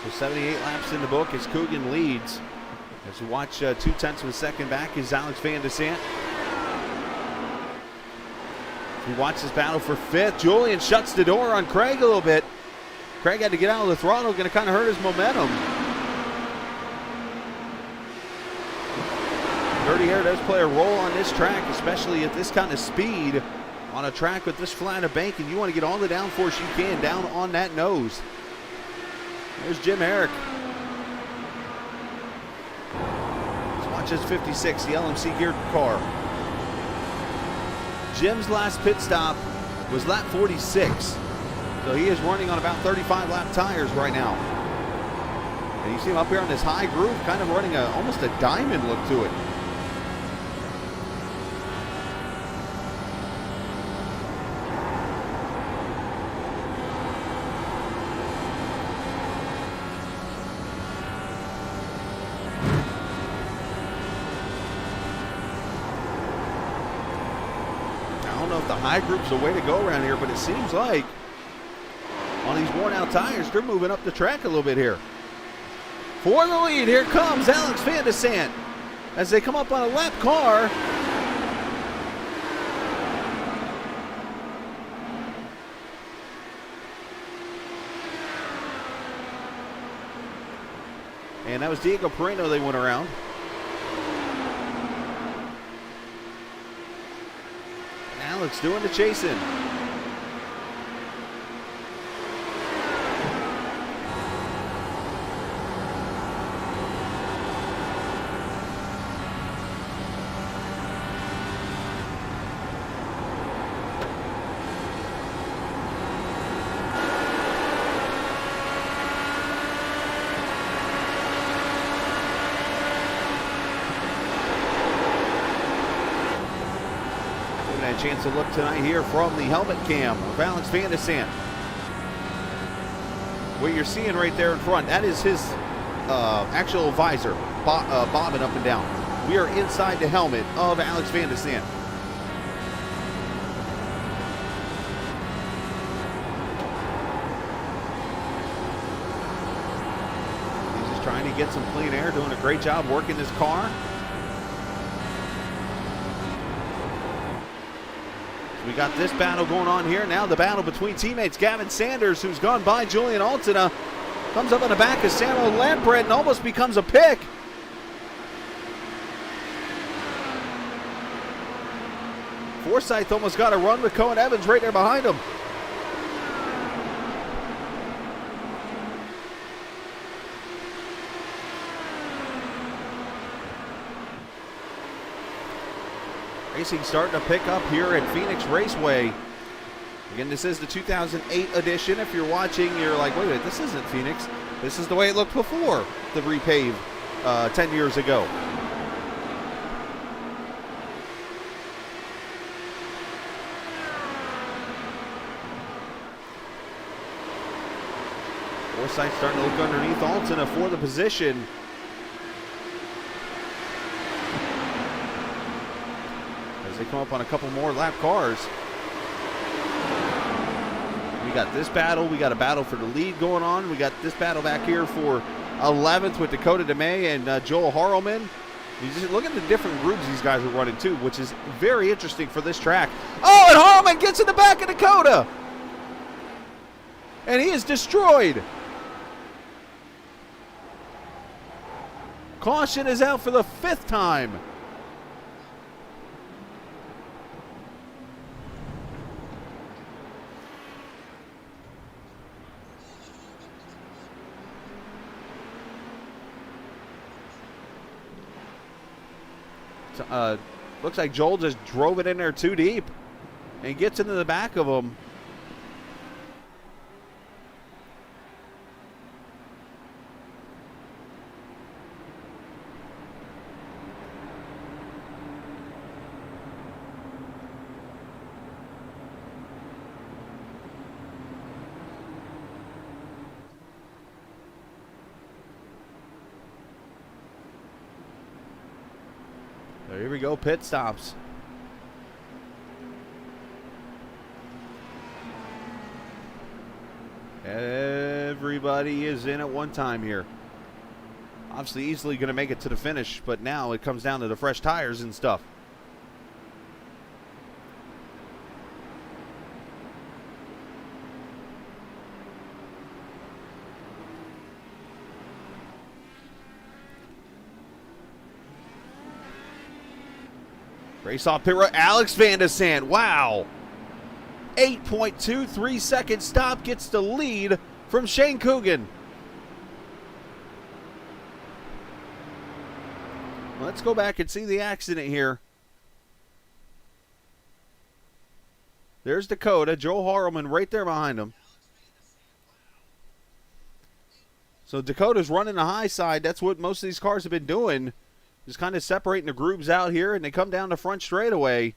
So 78 laps in the book as Coogan leads. As we watch 2/10 of a second back is Alex Van de Sant. As we watch this battle for 5th, Julian shuts the door on Craig a little bit. Craig had to get out of the throttle, going to kind of hurt his momentum. Dirty Air does play a role on this track, especially at this kind of speed on a track with this flat of bank, and you want to get all the downforce you can down on that nose. There's Jim Herrick. Let's watch his 56, the LMC geared car. Jim's last pit stop was lap 46. So he is running on about 35 lap tires right now. And you see him up here on this high groove, kind of running almost a diamond look to it. High group's the way to go around here, but it seems like on these worn out tires, they're moving up the track a little bit here. For the lead, here comes Alex Van de Sant as they come up on a lap car. And that was Diego Perino they went around. Alex doing the chasing. Chance to look tonight here from the helmet cam of Alex Van de Sant. What you're seeing right there in front, that is his actual visor bobbing up and down. We are inside the helmet of Alex Van de Sant. get some clean air, doing a great job working his car. So we got this battle going on here. Now the battle between teammates. Gavin Sanders, who's gone by Julian Altina, comes up on the back of Samuel Lambrett and almost becomes a pick. Forsyth almost got a run with Cohen Evans right there behind him. Racing starting to pick up here at Phoenix Raceway. Again, this is the 2008 edition. If you're watching, you're like, wait a minute, this isn't Phoenix. This is the way it looked before the repave 10 years ago. Forsyth starting to look underneath Altina for the position. As they come up on a couple more lap cars. We got this battle. We got a battle for the lead going on. We got this battle back here for 11th with Dakota DeMay and Joel Harrelman. You just look at the different groups these guys are running too, which is very interesting for this track. Oh, and Harrelman gets in the back of Dakota. And he is destroyed. Caution is out for the 5th time. Looks like Joel just drove it in there too deep and gets into the back of him. So here we go, pit stops. Everybody is in at one time here. Obviously easily going to make it to the finish, but now it comes down to the fresh tires and stuff. Race off pit road, Alex Van de Sande, wow. 8.23 second stop, gets the lead from Shane Coogan. Let's go back and see the accident here. There's Dakota, Joe Harrelman right there behind him. So Dakota's running the high side. That's what most of these cars have been doing. Just kind of separating the grooves out here, and they come down the front straightaway.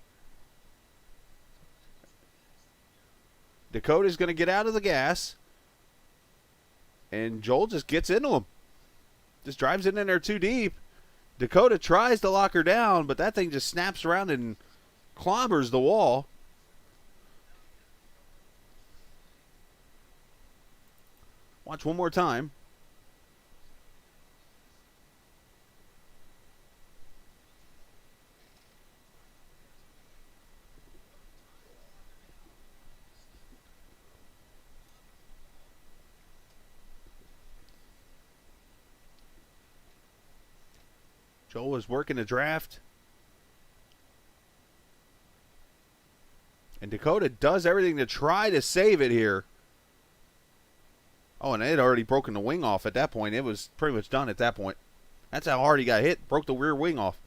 Dakota's going to get out of the gas. And Joel just gets into him. Just drives it in there too deep. Dakota tries to lock her down, but that thing just snaps around and clobbers the wall. Watch one more time. Joel was working the draft. And Dakota does everything to try to save it here. Oh, and it had already broken the wing off at that point. It was pretty much done at that point. That's how hard he got hit. Broke the rear wing off.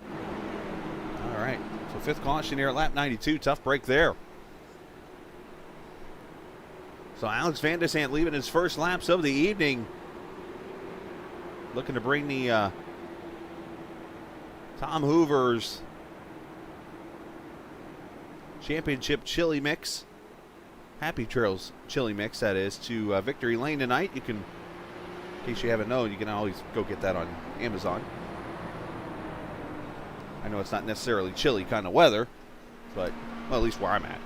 All right. So fifth caution here at lap 92. Tough break there. So Alex Van de Sande leaving his first laps of the evening. Looking to bring the Tom Hoover's championship chili mix, Happy Trails chili mix, that is, to Victory Lane tonight. You can, in case you haven't known, you can always go get that on Amazon. I know it's not necessarily chilly kind of weather, but well, at least where I'm at.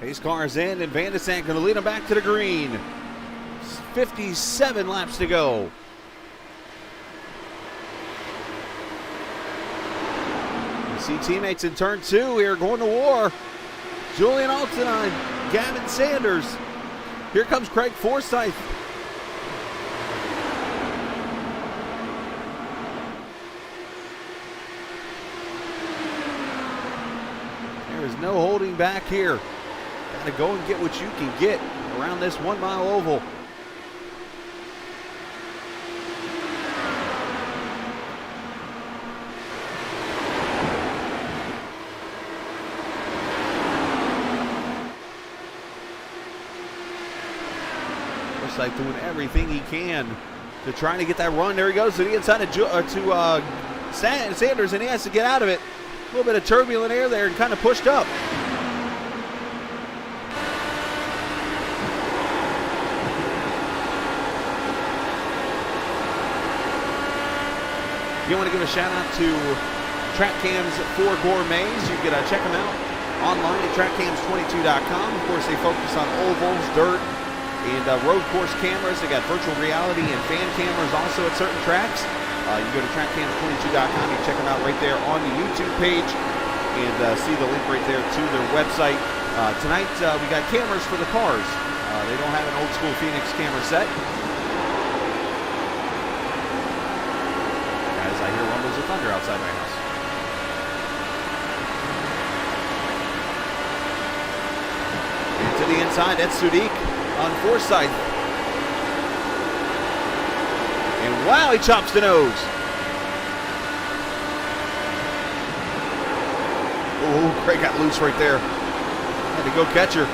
Pace cars in, and Van de Sant going to lead him back to the green. 57 laps to go. You see teammates in turn 2 here going to war. Julian Alton, Gavin Sanders. Here comes Craig Forsyth. There is no holding back here. Got to go and get what you can get around this 1 mile oval. Forsyth doing everything he can to try to get that run. There he goes to the inside to Sanders, and he has to get out of it. A little bit of turbulent air there and kind of pushed up. You want to give a shout out to Track Cams for Gourmets. You can check them out online at trackcams22.com. Of course, they focus on ovals, dirt, and road course cameras. They got virtual reality and fan cameras also at certain tracks. You go to trackcams22.com. You check them out right there on the YouTube page and see the link right there to their website. Tonight, we got cameras for the cars. They don't have an old school Phoenix camera set. I hear rumbles of thunder outside my house. And to the inside, that's Sudik on Forsyth. And wow, he chops the nose. Oh, Craig got loose right there. Had to go catch her.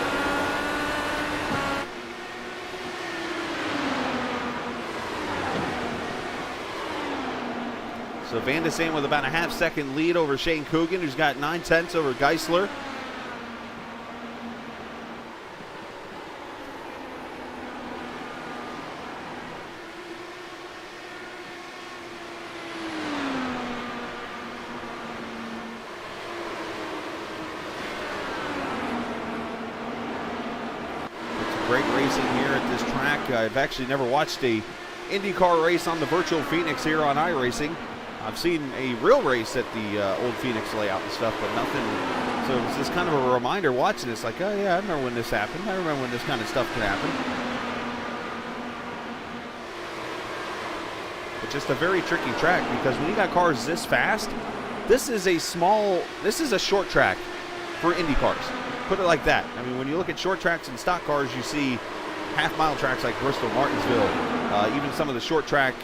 So Van de Sant with about a half-second lead over Shane Coogan, who's got 9/10 over Geisler. It's great racing here at this track. I've actually never watched a IndyCar race on the virtual Phoenix here on iRacing. I've seen a real race at the old Phoenix layout and stuff, but nothing. So it's just kind of a reminder watching this, like, oh yeah, I remember when this happened. I remember when this kind of stuff could happen. It's just a very tricky track because when you got cars this fast, this is a short track for Indy cars. Put it like that. I mean, when you look at short tracks and stock cars, you see half-mile tracks like Bristol, Martinsville, even some of the short tracks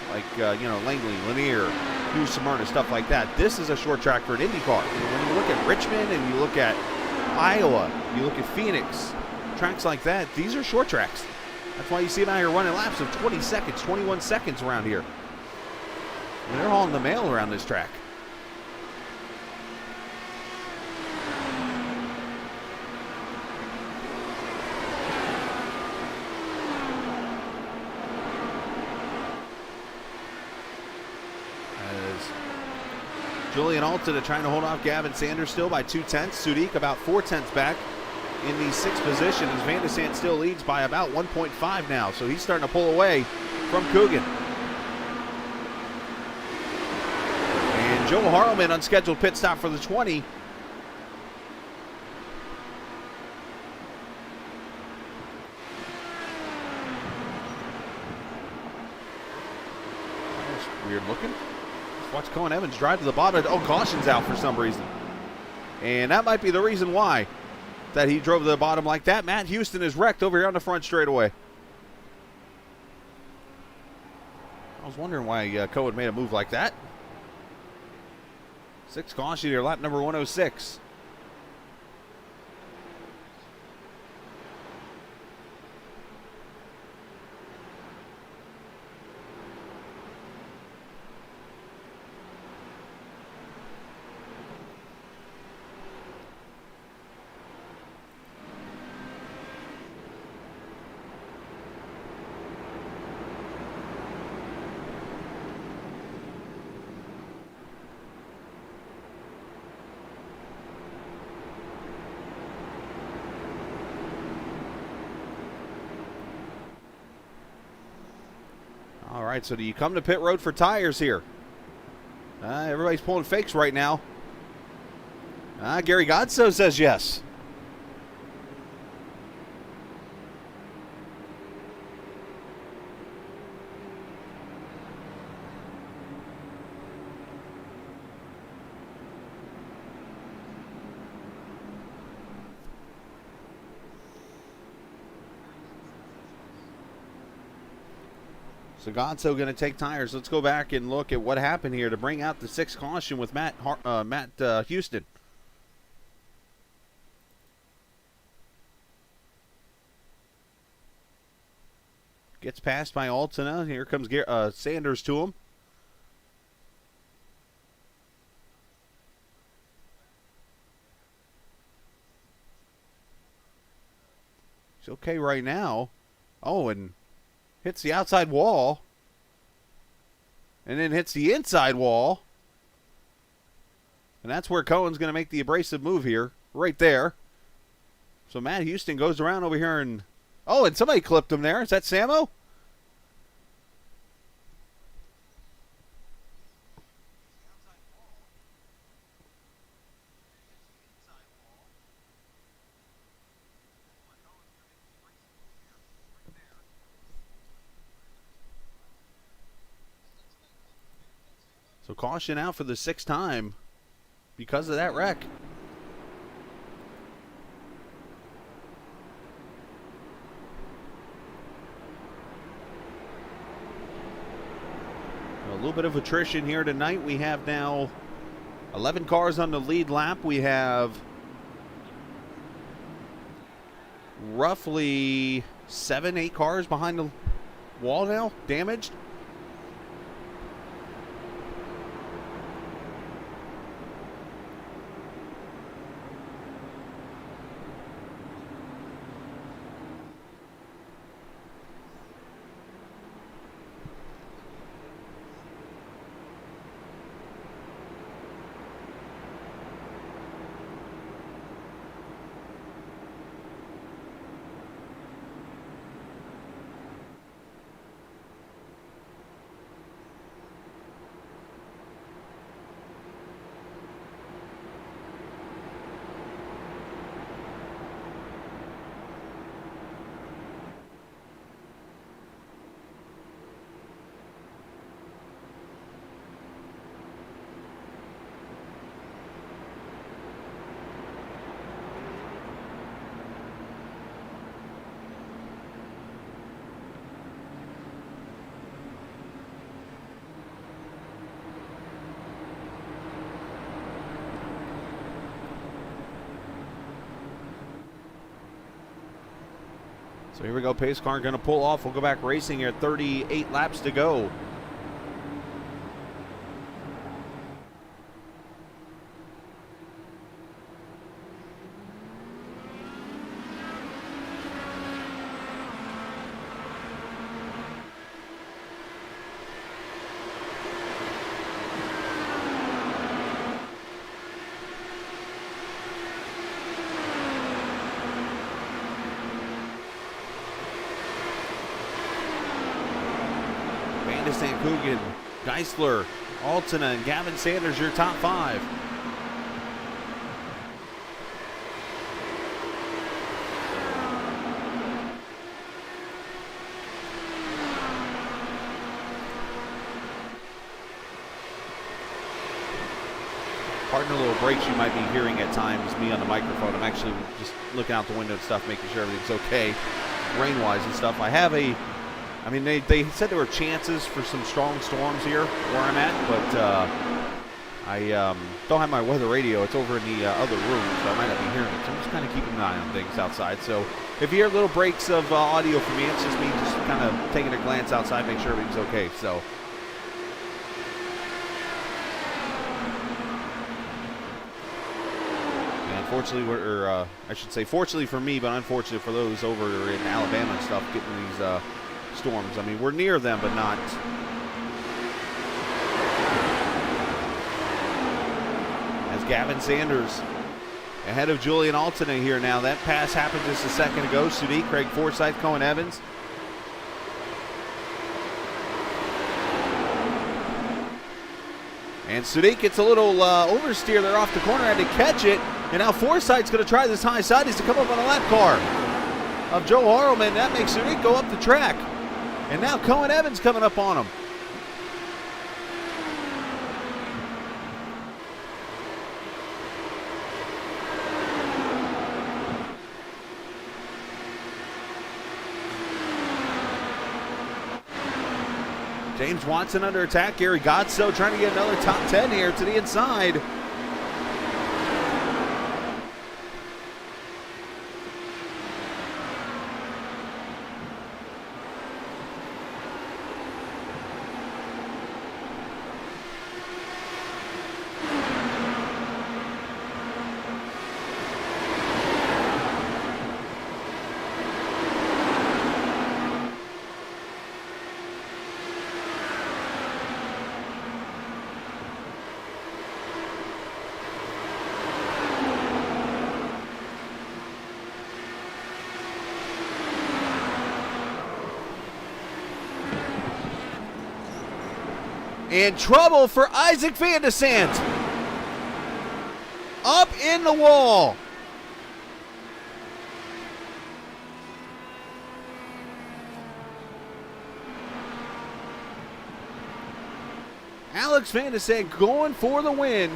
like Langley, Lanier, New Smyrna, stuff like that. This is a short track for an Indy car. When you look at Richmond and you look at Iowa, you look at Phoenix, tracks like that, these are short tracks. That's why you see them out here running laps of 20 seconds, 21 seconds around here. And they're hauling the mail around this track. Julian Alton trying to hold off Gavin Sanders still by 2/10. Sudik about 4/10 back in the 6th position as Van de Sant still leads by about 1.5 now. So he's starting to pull away from Coogan. And Joe Harleman unscheduled pit stop for the 20. That's weird looking. Watch Cohen Evans drive to the bottom. Oh, caution's out for some reason. And that might be the reason why that he drove to the bottom like that. Matt Houston is wrecked over here on the front straightaway. I was wondering why Cohen made a move like that. 6 caution here, lap number 106. right, so do you come to pit road for tires here? Everybody's pulling fakes right now. Gary Godso says yes. So Godso going to take tires. Let's go back and look at what happened here to bring out the 6th caution with Matt Houston. Gets passed by Altina. Here comes Sanders to him. He's okay right now. Oh, and hits the outside wall. And then hits the inside wall. And that's where Cohen's going to make the abrasive move here. Right there. So Matt Houston goes around over here and... Oh, and somebody clipped him there. Is that Samo? So caution out for the 6th time because of that wreck. A little bit of attrition here tonight. We have now 11 cars on the lead lap. We have roughly 7-8 cars behind the wall now, damaged. So here we go, pace car going to pull off. We'll go back racing here, 38 laps to go. Coogan, Geisler, Altina, and Gavin Sanders, your top 5. Pardon the little breaks you might be hearing at times, me on the microphone. I'm actually just looking out the window and stuff, making sure everything's okay, rain-wise and stuff. I mean, they said there were chances for some strong storms here where I'm at, but I don't have my weather radio. It's over in the other room, so I might not be hearing it. So I'm just kind of keeping an eye on things outside. So if you hear little breaks of audio from me, it's just me just kind of taking a glance outside, make sure everything's okay. So. Unfortunately, I should say fortunately for me, but unfortunately for those over in Alabama and stuff getting these storms. I mean, we're near them, but not. As Gavin Sanders ahead of Julian Altina here now. That pass happened just a second ago. Sudi, Craig Forsyth, Cohen Evans. And Sadiq gets a little oversteer there off the corner, had to catch it. And now Forsythe's going to try this high side. He's to come up on a lap car of Joe Harleman. That makes Sadiq go up the track. And now Cohen Evans coming up on him. James Watson under attack. Gary Godso trying to get another top 10 here to the inside. And trouble for Isaac Van de Sant. Up in the wall. Alex Van de Sant going for the win.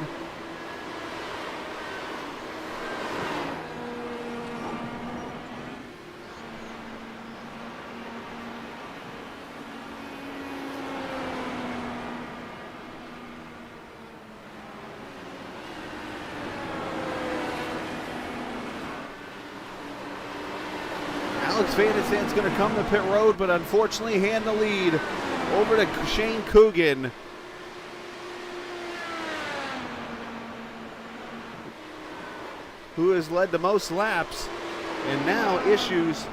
Alex Van de Sant's going to come to pit road, but unfortunately hand the lead over to Shane Coogan. Who has led the most laps and now issues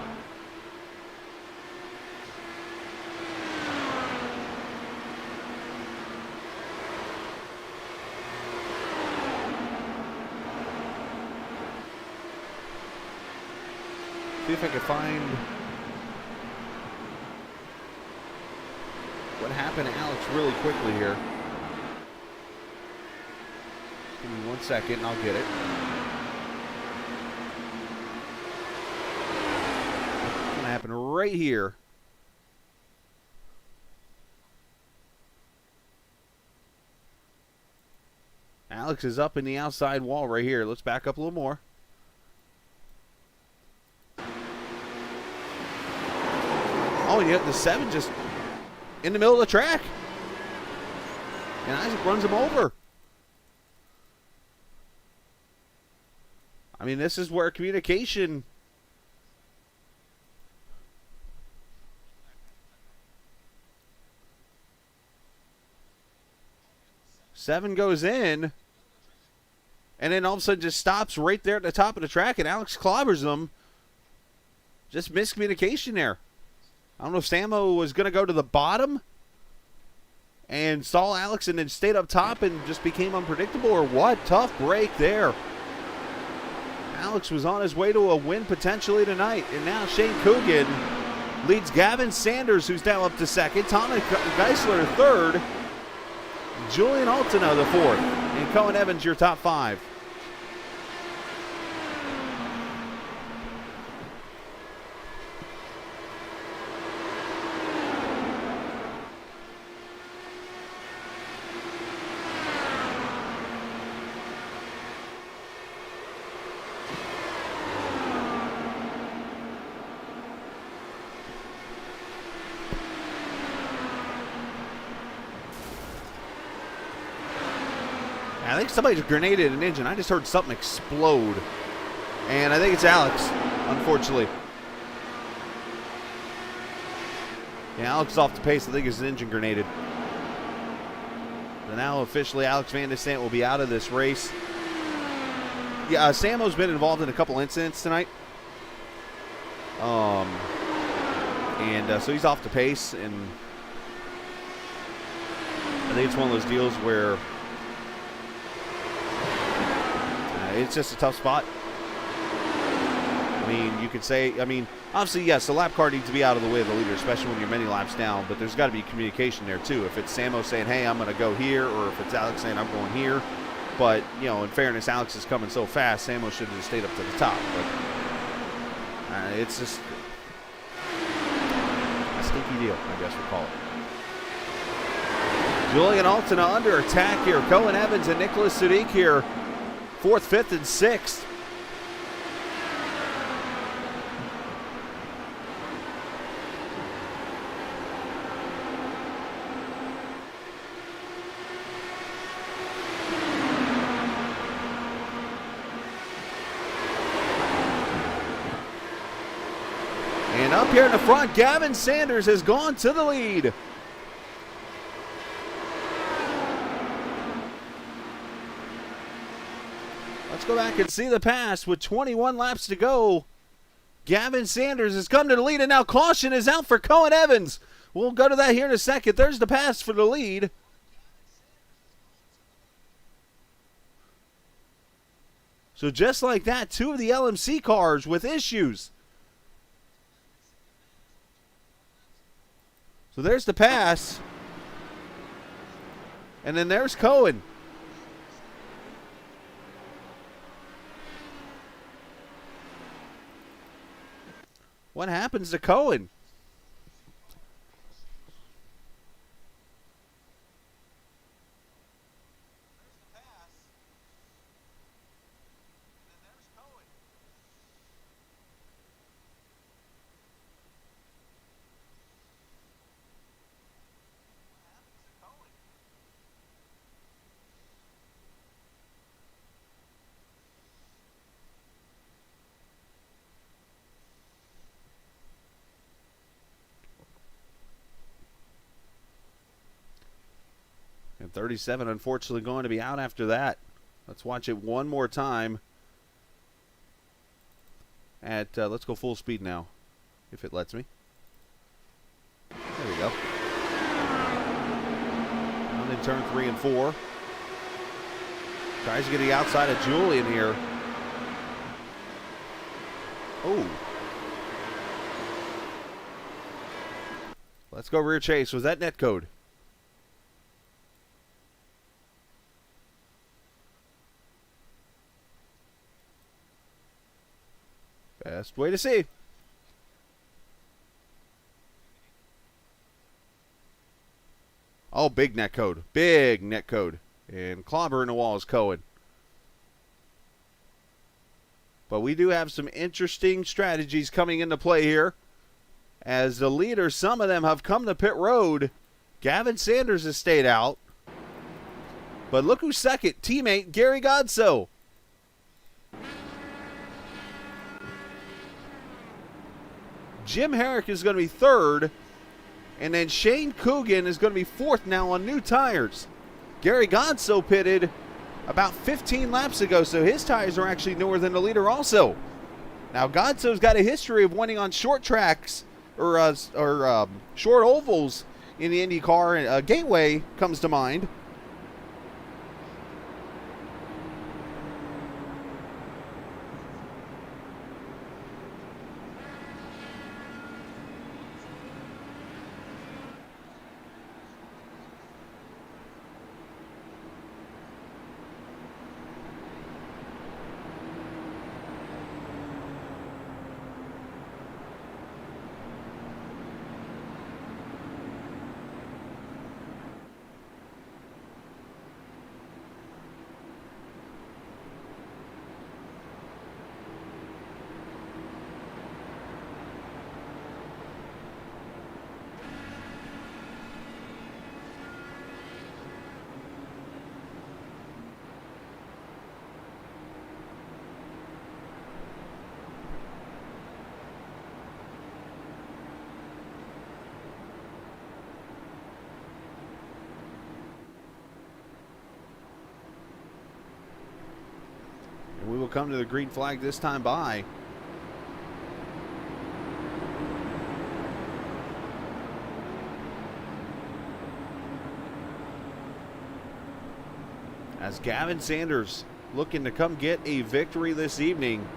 see if I can find what happened to Alex really quickly here. Give me 1 second and I'll get it. It's going to happen right here. Alex is up in the outside wall right here. Let's back up a little more. Oh, yeah, the 7 just in the middle of the track. And Isaac runs him over. I mean, this is where communication. Seven goes in. And then all of a sudden just stops right there at the top of the track. And Alex clobbers him. Just miscommunication there. I don't know if Samo was going to go to the bottom and stall Alex and then stayed up top and just became unpredictable or what. Tough break there. Alex was on his way to a win potentially tonight. And now Shane Coogan leads Gavin Sanders, who's now up to second. Tommy Geisler third. Julian Altena the fourth. And Cohen Evans your top 5. I think somebody just grenaded an engine. I just heard something explode. And I think it's Alex, unfortunately. Yeah, Alex is off the pace. I think his engine grenaded. So now officially Alex Van de Sant will be out of this race. Yeah, Samo's been involved in a couple incidents tonight. So he's off the pace. And I think it's one of those deals where it's just a tough spot. mean, you could say, obviously, yes, the lap car needs to be out of the way of the leader, especially when you're many laps down, but there's got to be communication there, too. If it's Samo saying, hey, I'm going to go here, or if it's Alex saying, I'm going here. But, in fairness, Alex is coming so fast, Samo should have just stayed up to the top. But it's just a stinky deal, I guess we'll call it. Julian Alton under attack here. Cohen Evans and Nicholas Sadiq here, 4th, 5th, and 6th. And up here in the front, Gavin Sanders has gone to the lead. Let's go back and see the pass with 21 laps to go. Gavin Sanders has come to the lead, and now caution is out for Cohen Evans. We'll go to that here in a second. There's the pass for the lead. So just like that, 2 of the LMC cars with issues. So there's the pass. And then there's Cohen. What happens to Cohen? And 37, unfortunately, going to be out after that. Let's watch it one more time. Let's go full speed now, if it lets me. There we go. Down in turn 3 and 4. Tries to get the outside of Julian here. Oh. Let's go rear chase. Was that net code? Best way to see. Oh, big net code. Big net code. And clobber in the wall is Cohen. But we do have some interesting strategies coming into play here. As the leaders, some of them have come to pit road. Gavin Sanders has stayed out. But look who's second. Teammate Gary Godso. Jim Herrick is going to be third, and then Shane Coogan is going to be fourth now on new tires. Gary Godso pitted about 15 laps ago, so his tires are actually newer than the leader also. Now, Godso's got a history of winning on short tracks or short ovals in the IndyCar. Gateway comes to mind. We will come to the green flag this time by. As Gavin Sanders looking to come get a victory this evening.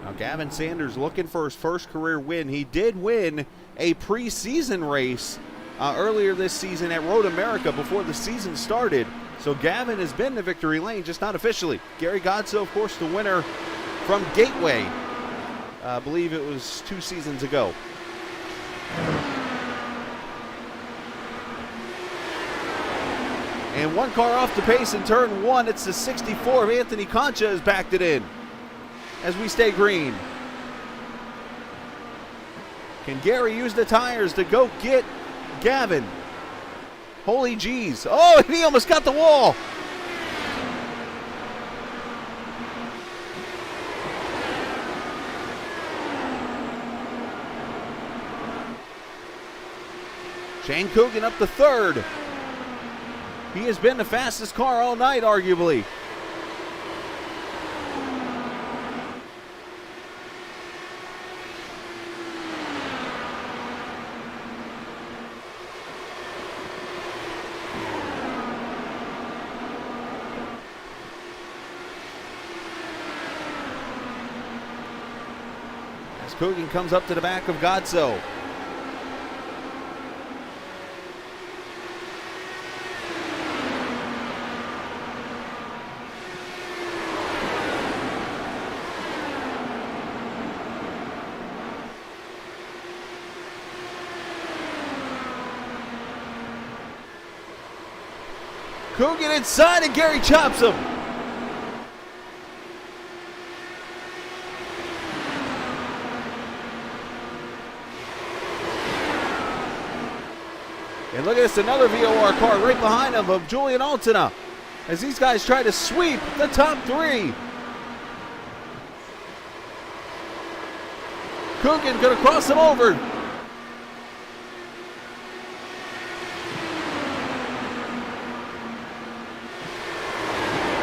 Now Gavin Sanders looking for his first career win. He did win a preseason race earlier this season at Road America before the season started. So Gavin has been to victory lane, just not officially. Gary Godso, of course, the winner from Gateway. I believe it was 2 seasons ago. And one car off the pace in turn 1. It's the 64 of Anthony Concha has backed it in as we stay green. Can Gary use the tires to go get Gavin? Holy jeez. Oh, and he almost got the wall. Shane Coogan up to 3rd. He has been the fastest car all night, arguably. As Coogan comes up to the back of Godso. Coogan inside and Gary chops him. And look at this, another VOR car right behind him of Julian Altina as these guys try to sweep the top 3. Coogan gonna cross him over.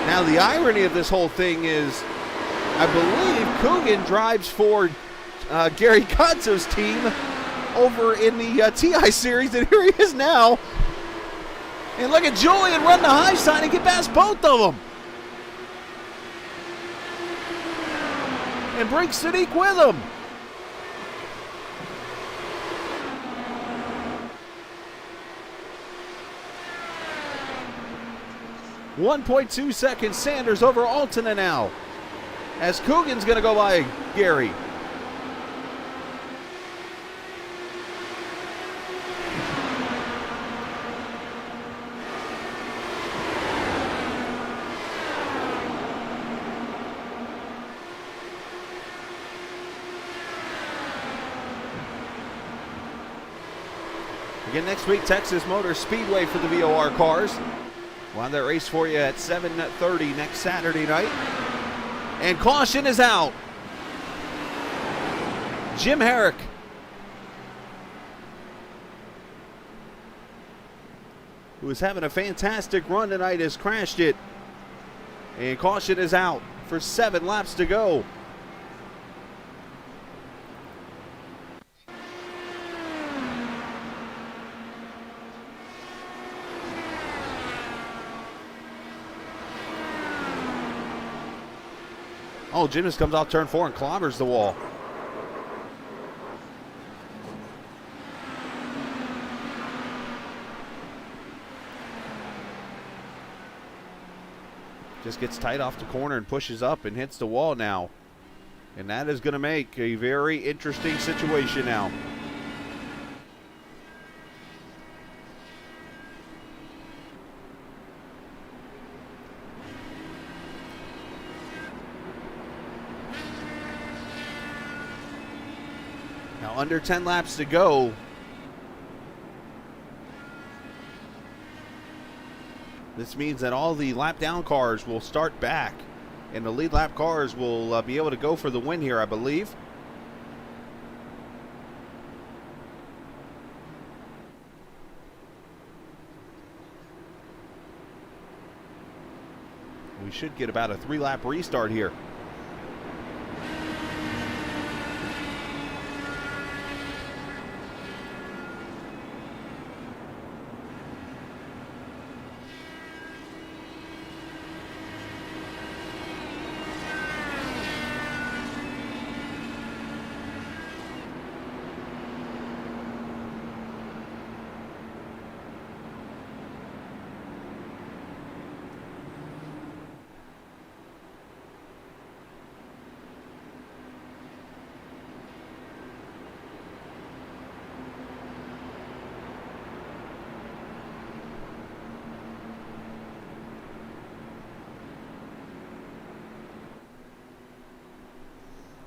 Now the irony of this whole thing is, I believe Coogan drives for Gary Godso's team over in the TI series, and here he is now. And look at Julian run the high side and get past both of them. And bring Sadiq with him. .2 seconds, Sanders over Altina now. As Coogan's going to go by Gary. Again next week, Texas Motor Speedway for the VOR cars. We'll have that race for you at 7:30 next Saturday night. And caution is out. Jim Herrick. Who is having a fantastic run tonight, has crashed it. And caution is out for 7 laps to go. Oh, Jim just comes out turn 4 and clobbers the wall. Just gets tight off the corner and pushes up and hits the wall now. And that is going to make a very interesting situation now. Now under 10 laps to go. This means that all the lap down cars will start back, and the lead lap cars will be able to go for the win here, I believe. We should get about a 3-lap restart here.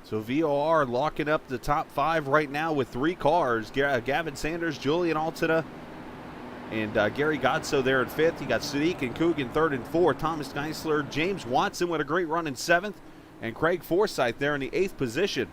So VOR locking up the top 5 right now with 3 cars. Gavin Sanders, Julian Altada, and Gary Godso there in 5th. You got Sadiq and Coogan 3rd and 4th. Thomas Geisler, James Watson with a great run in 7th. And Craig Forsyth there in the 8th position.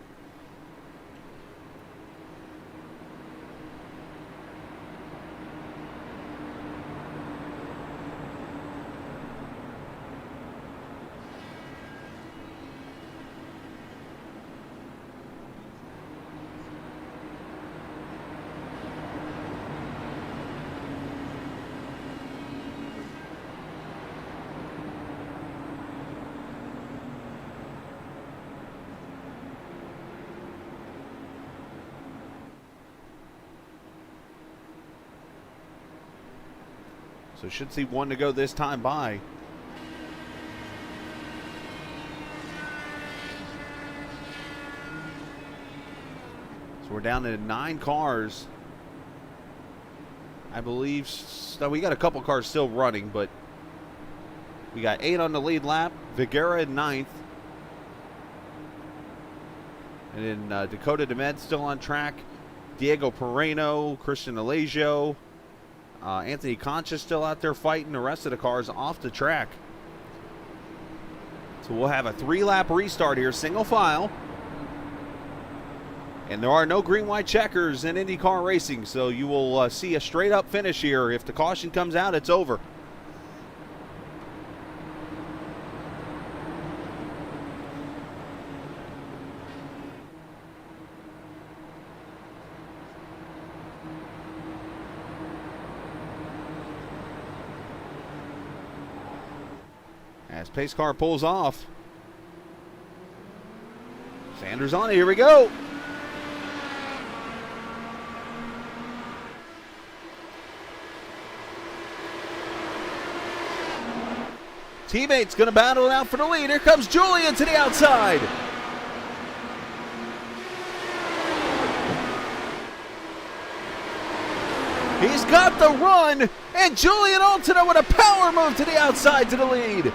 So should see 1 to go this time by. So we're down to 9 cars. I believe we got a couple cars still running, but we got 8 on the lead lap. Vigera in 9th. And then Dakota DeMed still on track. Diego Pereno, Christian Alagio. Anthony Concha still out there fighting. The rest of the cars off the track. So we'll have a 3-lap restart here, single file. And there are no green-white checkers in IndyCar racing, so you will see a straight-up finish here. If the caution comes out, it's over. As pace car pulls off. Sanders on it. Here we go. Teammates going to battle it out for the lead. Here comes Julian to the outside. He's got the run, and Julian Altada with a power move to the outside to the lead.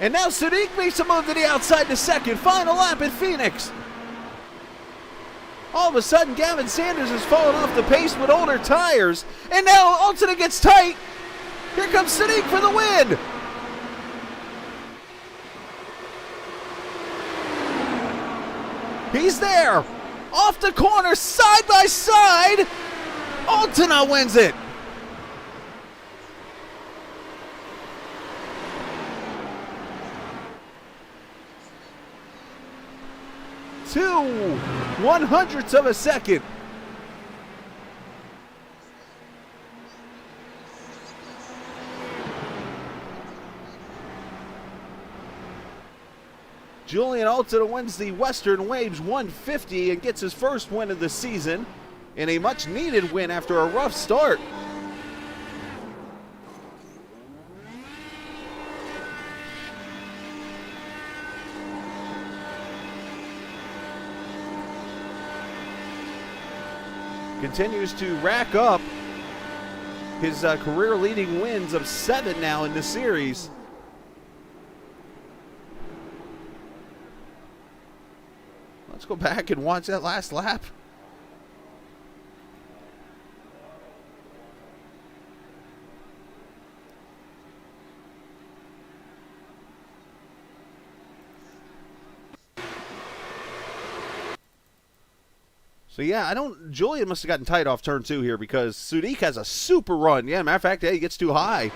And now Sadiq makes a move to the outside to second. Final lap at Phoenix. All of a sudden, Gavin Sanders has fallen off the pace with older tires. And now Altada gets tight. Here comes Sadiq for the win. He's there. Off the corner, side by side. Altada wins it. Two 1/100ths of a second. Julian Altada wins the Western Waves 150 and gets his first win of the season in a much needed win after a rough start. Continues to rack up his career-leading wins of 7 now in the series. Let's go back and watch that last lap. So yeah, Julian must have gotten tight off turn 2 here because Sadiq has a super run. Yeah, matter of fact, he gets too high.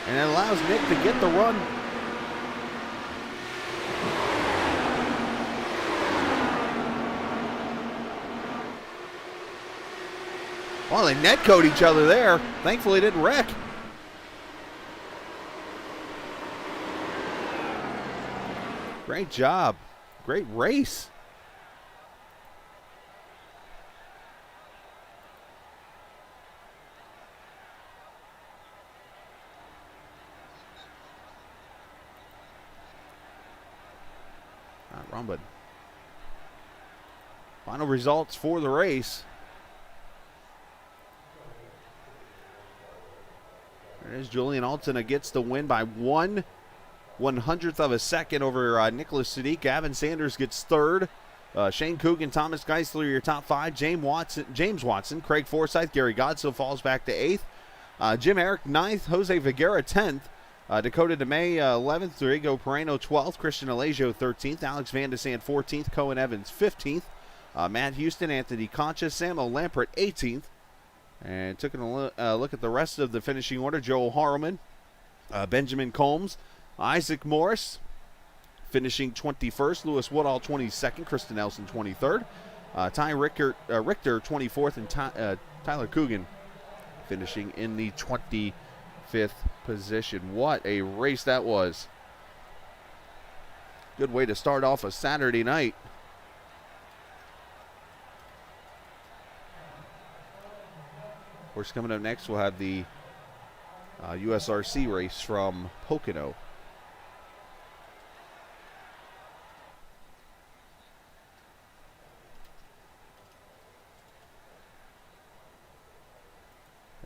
And it allows Nick to get the run. Well, they netcode each other there. Thankfully, it didn't wreck. Great job. Great race. from, but final results for the race. There it is. Julian Alton gets the win by 1/100th of a second over Nicholas Sadiq. Gavin Sanders gets third. Shane Coogan, Thomas Geisler, your top five. James Watson, Craig Forsyth, Gary Godso falls back to 8th. Jim Eric 9th, Jose Viguera 10th. Dakota DeMay 11th, Rodrigo Pereno 12th, Christian Alagio 13th, Alex Van de Sand 14th, Cohen Evans 15th, Matt Houston, Anthony Concha, Samo Lampert 18th. And taking a look at the rest of the finishing order, Joel Harleman, Benjamin Combs, Isaac Morris finishing 21st, Lewis Woodall 22nd, Kristen Nelson 23rd, Ty Richter 24th, and Tyler Coogan finishing in the 25th position. What a race that was. Good way to start off a Saturday night. Of course, coming up next, we'll have the USRC race from Pocono.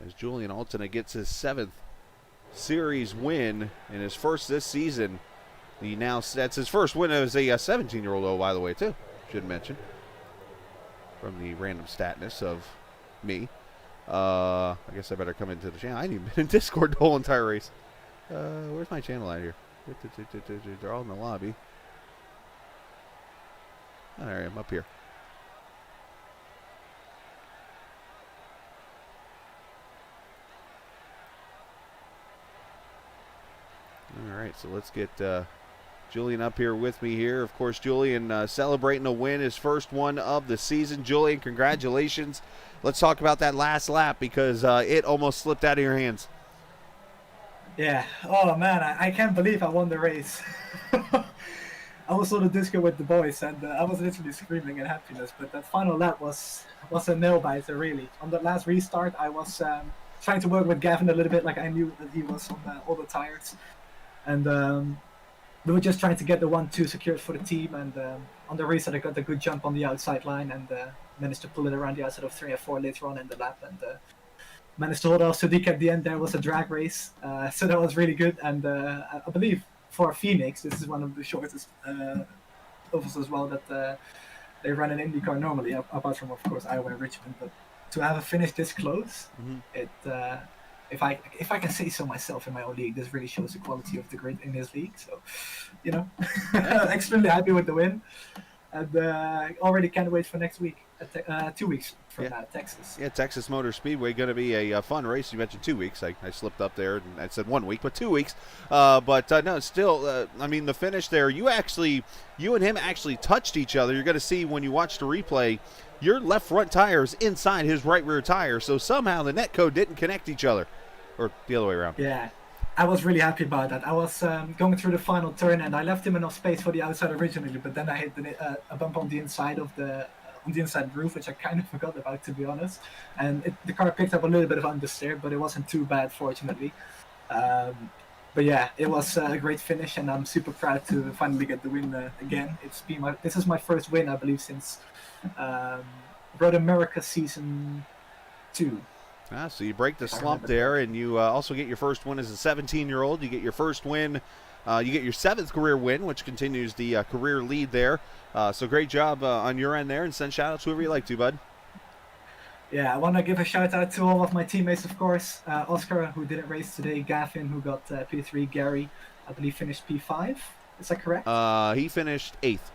As Julian Alton gets his 7th series win and his first this season. That's his first win as a 17-year-old, though, by the way, too. Should mention. From the random statness of me. I guess I better come into the channel. I ain't even been in Discord the whole entire race. Where's my channel at here? They're all in the lobby. Oh, there I am, up here. All right, so let's get Julian up here with me here. Of course, Julian celebrating a win, his first one of the season. Julian, congratulations. Let's talk about that last lap because it almost slipped out of your hands. Yeah. Oh, man, I can't believe I won the race. I was on the disco with the boys, and I was literally screaming in happiness. But that final lap was a nail-biter, really. On the last restart, I was trying to work with Gavin a little bit, like I knew that he was on all the tires. And we were just trying to get the 1-2 secured for the team. And on the restart, I got a good jump on the outside line and managed to pull it around the outside of 3 and 4 later on in the lap. And managed to hold off Sadiq at the end. There was a drag race. So that was really good. And I believe for Phoenix, this is one of the shortest ovals as well that they run in IndyCar normally, apart from, of course, Iowa and Richmond. But to have a finish this close, it if I can say so myself in my own league, this really shows the quality of the grid in this league. So, you know, extremely happy with the win. And already can't wait for next week, 2 weeks from Texas. Yeah, Texas Motor Speedway going to be a fun race. You mentioned 2 weeks. I slipped up there and I said 1 week, but 2 weeks. No, still, I mean, the finish there, you and him actually touched each other. You're going to see when you watch the replay, your left front tire is inside his right rear tire. So somehow the net code didn't connect each other, or the other way around. Yeah. I was really happy about that. I was going through the final turn and I left him enough space for the outside originally, but then I hit a bump on the inside of the inside roof, which I kind of forgot about, to be honest. And the car picked up a little bit of understeer, but it wasn't too bad, fortunately. But yeah, it was a great finish, and I'm super proud to finally get the win again. This is my first win, I believe, since Road America Season 2. So you break the slump there, and you also get your first win as a 17-year-old. You get your first win. You get your 7th career win, which continues the career lead there. So great job on your end there, and send shout-outs to whoever you like to, bud. Yeah, I want to give a shout-out to all of my teammates, of course. Oscar, who didn't race today. Gavin, who got P3. Gary, I believe, finished P5. Is that correct? He finished 8th.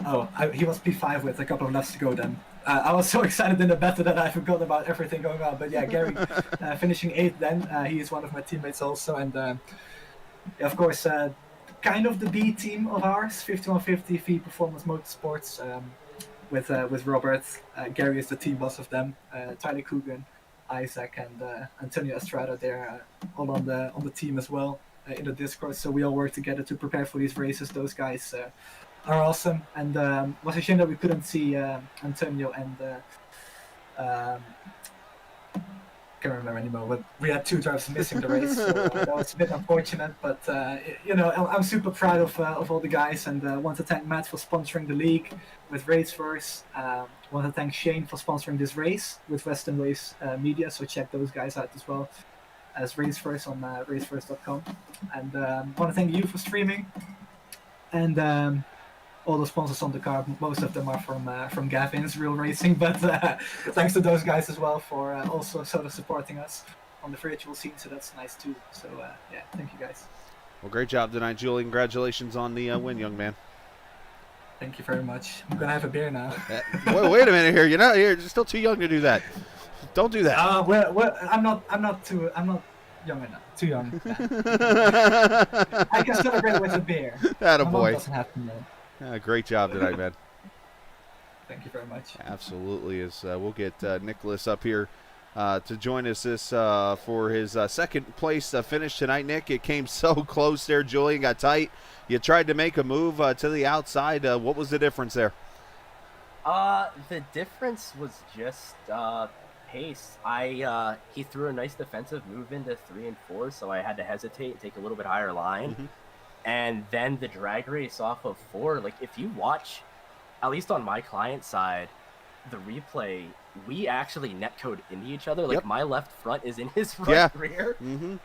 Oh, he was P5 with a couple of laps to go then. I was so excited in the battle that I forgot about everything going on. But yeah, Gary finishing 8th then. He is one of my teammates also. And of course, kind of the B team of ours, 5150 V Performance Motorsports, with Robert. Gary is the team boss of them. Tyler Coogan, Isaac, and Antonio Estrada, they're all on the team as well in the Discord. So we all work together to prepare for these races. Those guys are awesome, and was a shame that we couldn't see Antonio and can't remember anymore, but we had 2 drivers missing the race, so that was a bit unfortunate. But I'm super proud of all the guys, and want to thank Matt for sponsoring the league with Raceverse. Want to thank Shane for sponsoring this race with Western Race Media. So check those guys out as well as Raceverse on raceverse.com. And want to thank you for streaming, and all the sponsors on the car. Most of them are from Gavin's Real Racing, but thanks to those guys as well for also sort of supporting us on the virtual scene, so that's nice too. So yeah, thank you guys. Well, great job tonight, Julie. Congratulations on the win, young man. Thank you very much. I'm gonna have a beer now. Wait a minute here. You're still too young to do that. Don't do that. I'm not young enough. Too young. I can celebrate with a beer. Atta My boy. mom doesn't have to know. Great job tonight, man. Thank you very much. Absolutely. We'll get Nicholas up here to join us for his second place finish tonight. Nick, it came so close there. Julian got tight. You tried to make a move to the outside. What was the difference there? The difference was just pace. He threw a nice defensive move into 3 and 4, so I had to hesitate and take a little bit higher line. Mm-hmm. And then the drag race off of 4, like if you watch, at least on my client side, the replay, we actually netcode into each other. Like my left front is in his front rear. Mm-hmm.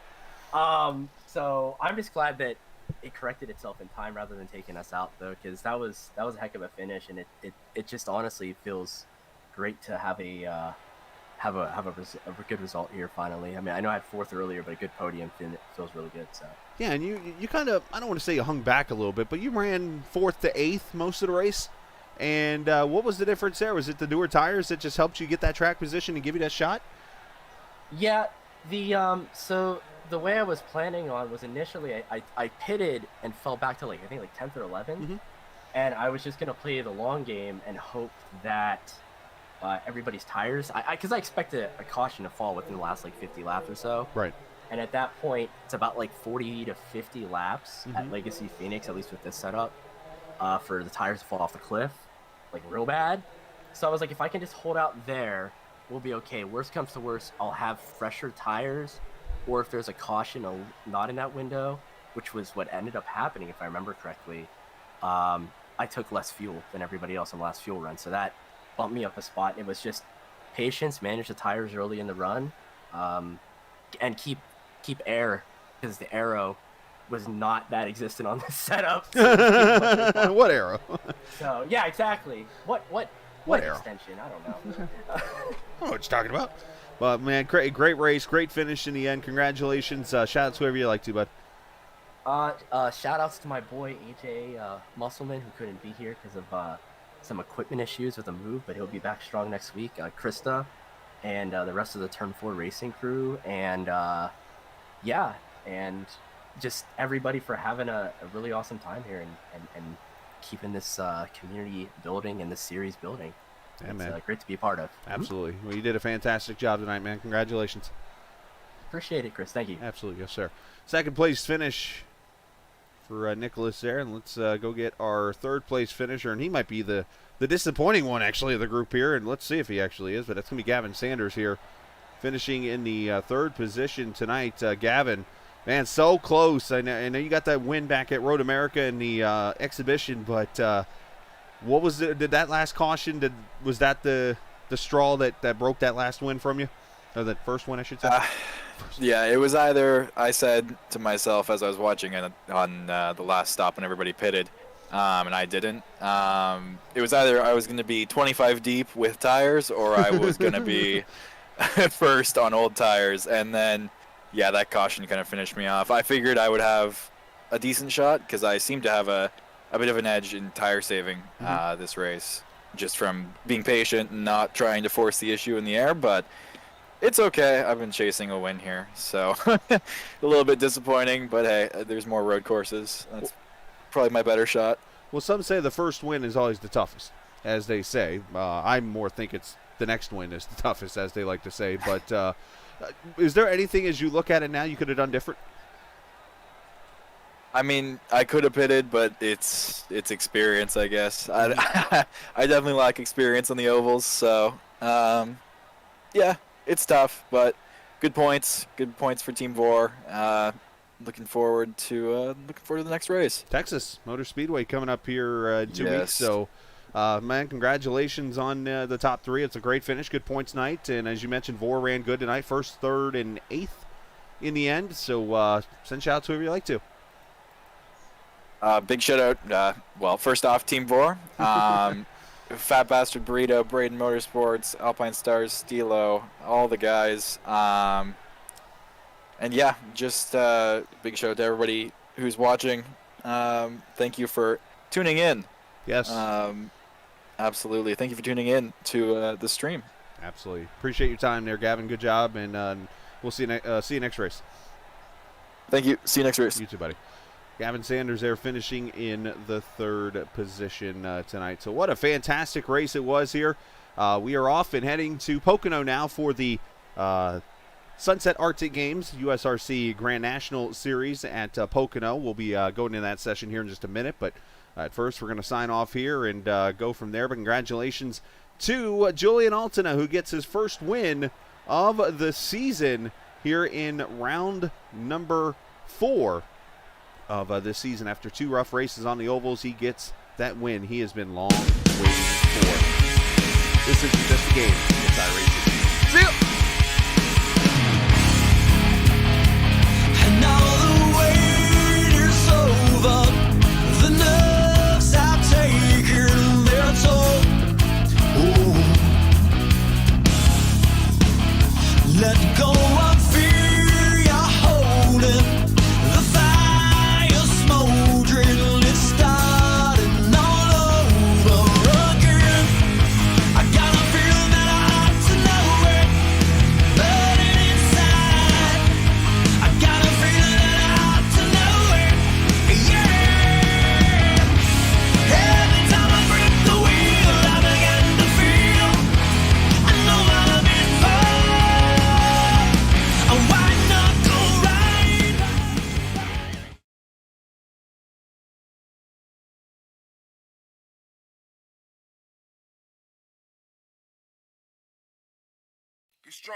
So I'm just glad that it corrected itself in time rather than taking us out, though, because that was a heck of a finish, and it just honestly feels great to have a good result here finally. I mean, I know I had 4th earlier, but a good podium feels really good. So yeah, and you kind of, I don't want to say you hung back a little bit, but you ran 4th to 8th most of the race. And what was the difference there? Was it the newer tires that just helped you get that track position and give you that shot? Yeah, so the way I was planning on was initially I pitted and fell back to I think 10th or 11th, mm-hmm. and I was just gonna play the long game and hope that everybody's tires, because I expected a caution to fall within the last 50 laps or so. Right. And at that point, it's about 40 to 50 laps mm-hmm. at Legacy Phoenix, at least with this setup, for the tires to fall off the cliff, real bad. So I was like, if I can just hold out there, we'll be okay. Worst comes to worst, I'll have fresher tires, or if there's a caution not in that window, which was what ended up happening, if I remember correctly, I took less fuel than everybody else on the last fuel run. So that bumped me up a spot. It was just patience, manage the tires early in the run, and keep air, because the aero was not that existent on this setup. So what arrow? So yeah, exactly. What arrow? Extension? I don't know. I don't know what you're talking about. But man, great race, great finish in the end. Congratulations. Shout out to whoever you like to, bud. Shout outs to my boy AJ Musselman, who couldn't be here because of some equipment issues with a move, but he'll be back strong next week. Krista and the rest of the Turn 4 racing crew, and and just everybody for having a really awesome time here and keeping this community building and this series building. Yeah, it's man. Great to be a part of. Absolutely. Well, you did a fantastic job tonight, man. Congratulations. Appreciate it, Chris. Thank you. Absolutely. Yes, sir. Second place finish for Nicholas there. And let's go get our third place finisher. And he might be the disappointing one, actually, of the group here. And let's see if he actually is. But that's going to be Gavin Sanders here, finishing in the third position tonight. Gavin, man, so close. I know you got that win back at Road America in the exhibition, but what was it? Did that last caution, was that the straw that broke that last win from you? Or that first one, I should say? Yeah, it was either, I said to myself as I was watching it on the last stop when everybody pitted, and I didn't. It was either I was going to be 25 deep with tires, or I was going to be first on old tires. And then, yeah, that caution kind of finished me off. I figured I would have a decent shot because I seem to have a bit of an edge in tire saving this race, just from being patient and not trying to force the issue in the air. But it's okay. I've been chasing a win here, so a little bit disappointing. But hey, there's more road courses. That's probably my better shot. Well, some say the first win is always the toughest, as they say. I more think it's the next win is the toughest, as they like to say. But is there anything, as you look at it now, you could have done different? I mean, I could have pitted, but it's experience, I guess. I definitely lack experience on the ovals, so yeah, it's tough. But good points. Good points for Team VOR. Looking forward to the next race. Texas Motor Speedway coming up here in 2 weeks. Yes. So, man, congratulations on the top 3. It's a great finish, good points night, and as you mentioned, VOR ran good tonight, 1st, 3rd, and 8th in the end. So, send shout out to whoever you like to. Big shout out. Well, first off, Team VOR. Fat Bastard Burrito, Braden Motorsports, Alpine Stars, Stilo, all the guys. And yeah, just big shout out to everybody who's watching. Thank you for tuning in. Yes. Absolutely. Thank you for tuning in to the stream. Absolutely. Appreciate your time there, Gavin. Good job, and we'll see you next race. Thank you. See you next race. You too, buddy. Gavin Sanders there finishing in the 3rd position tonight. So what a fantastic race it was here. We are off and heading to Pocono now for the Sunset Arctic Games, USRC Grand National Series at Pocono. We'll be going in that session here in just a minute, but at first we're going to sign off here and go from there. But congratulations to Julian Altena, who gets his first win of the season here in round number 4 of this season. After 2 rough races on the ovals, he gets that win he has been long waiting for. This is just a game. It's iRacing. See ya! And now the wait is over. The nerves have taken their toll. Ooh. Let go of fear you're holding. The fire smoldering, it's starting all over again. I got a feeling that I ought to know it, burning inside. I got a feeling that I ought to know it, yeah. Every time I grip the wheel, I begin to feel I know what I'm in for. A white knuckle ride. Be strong.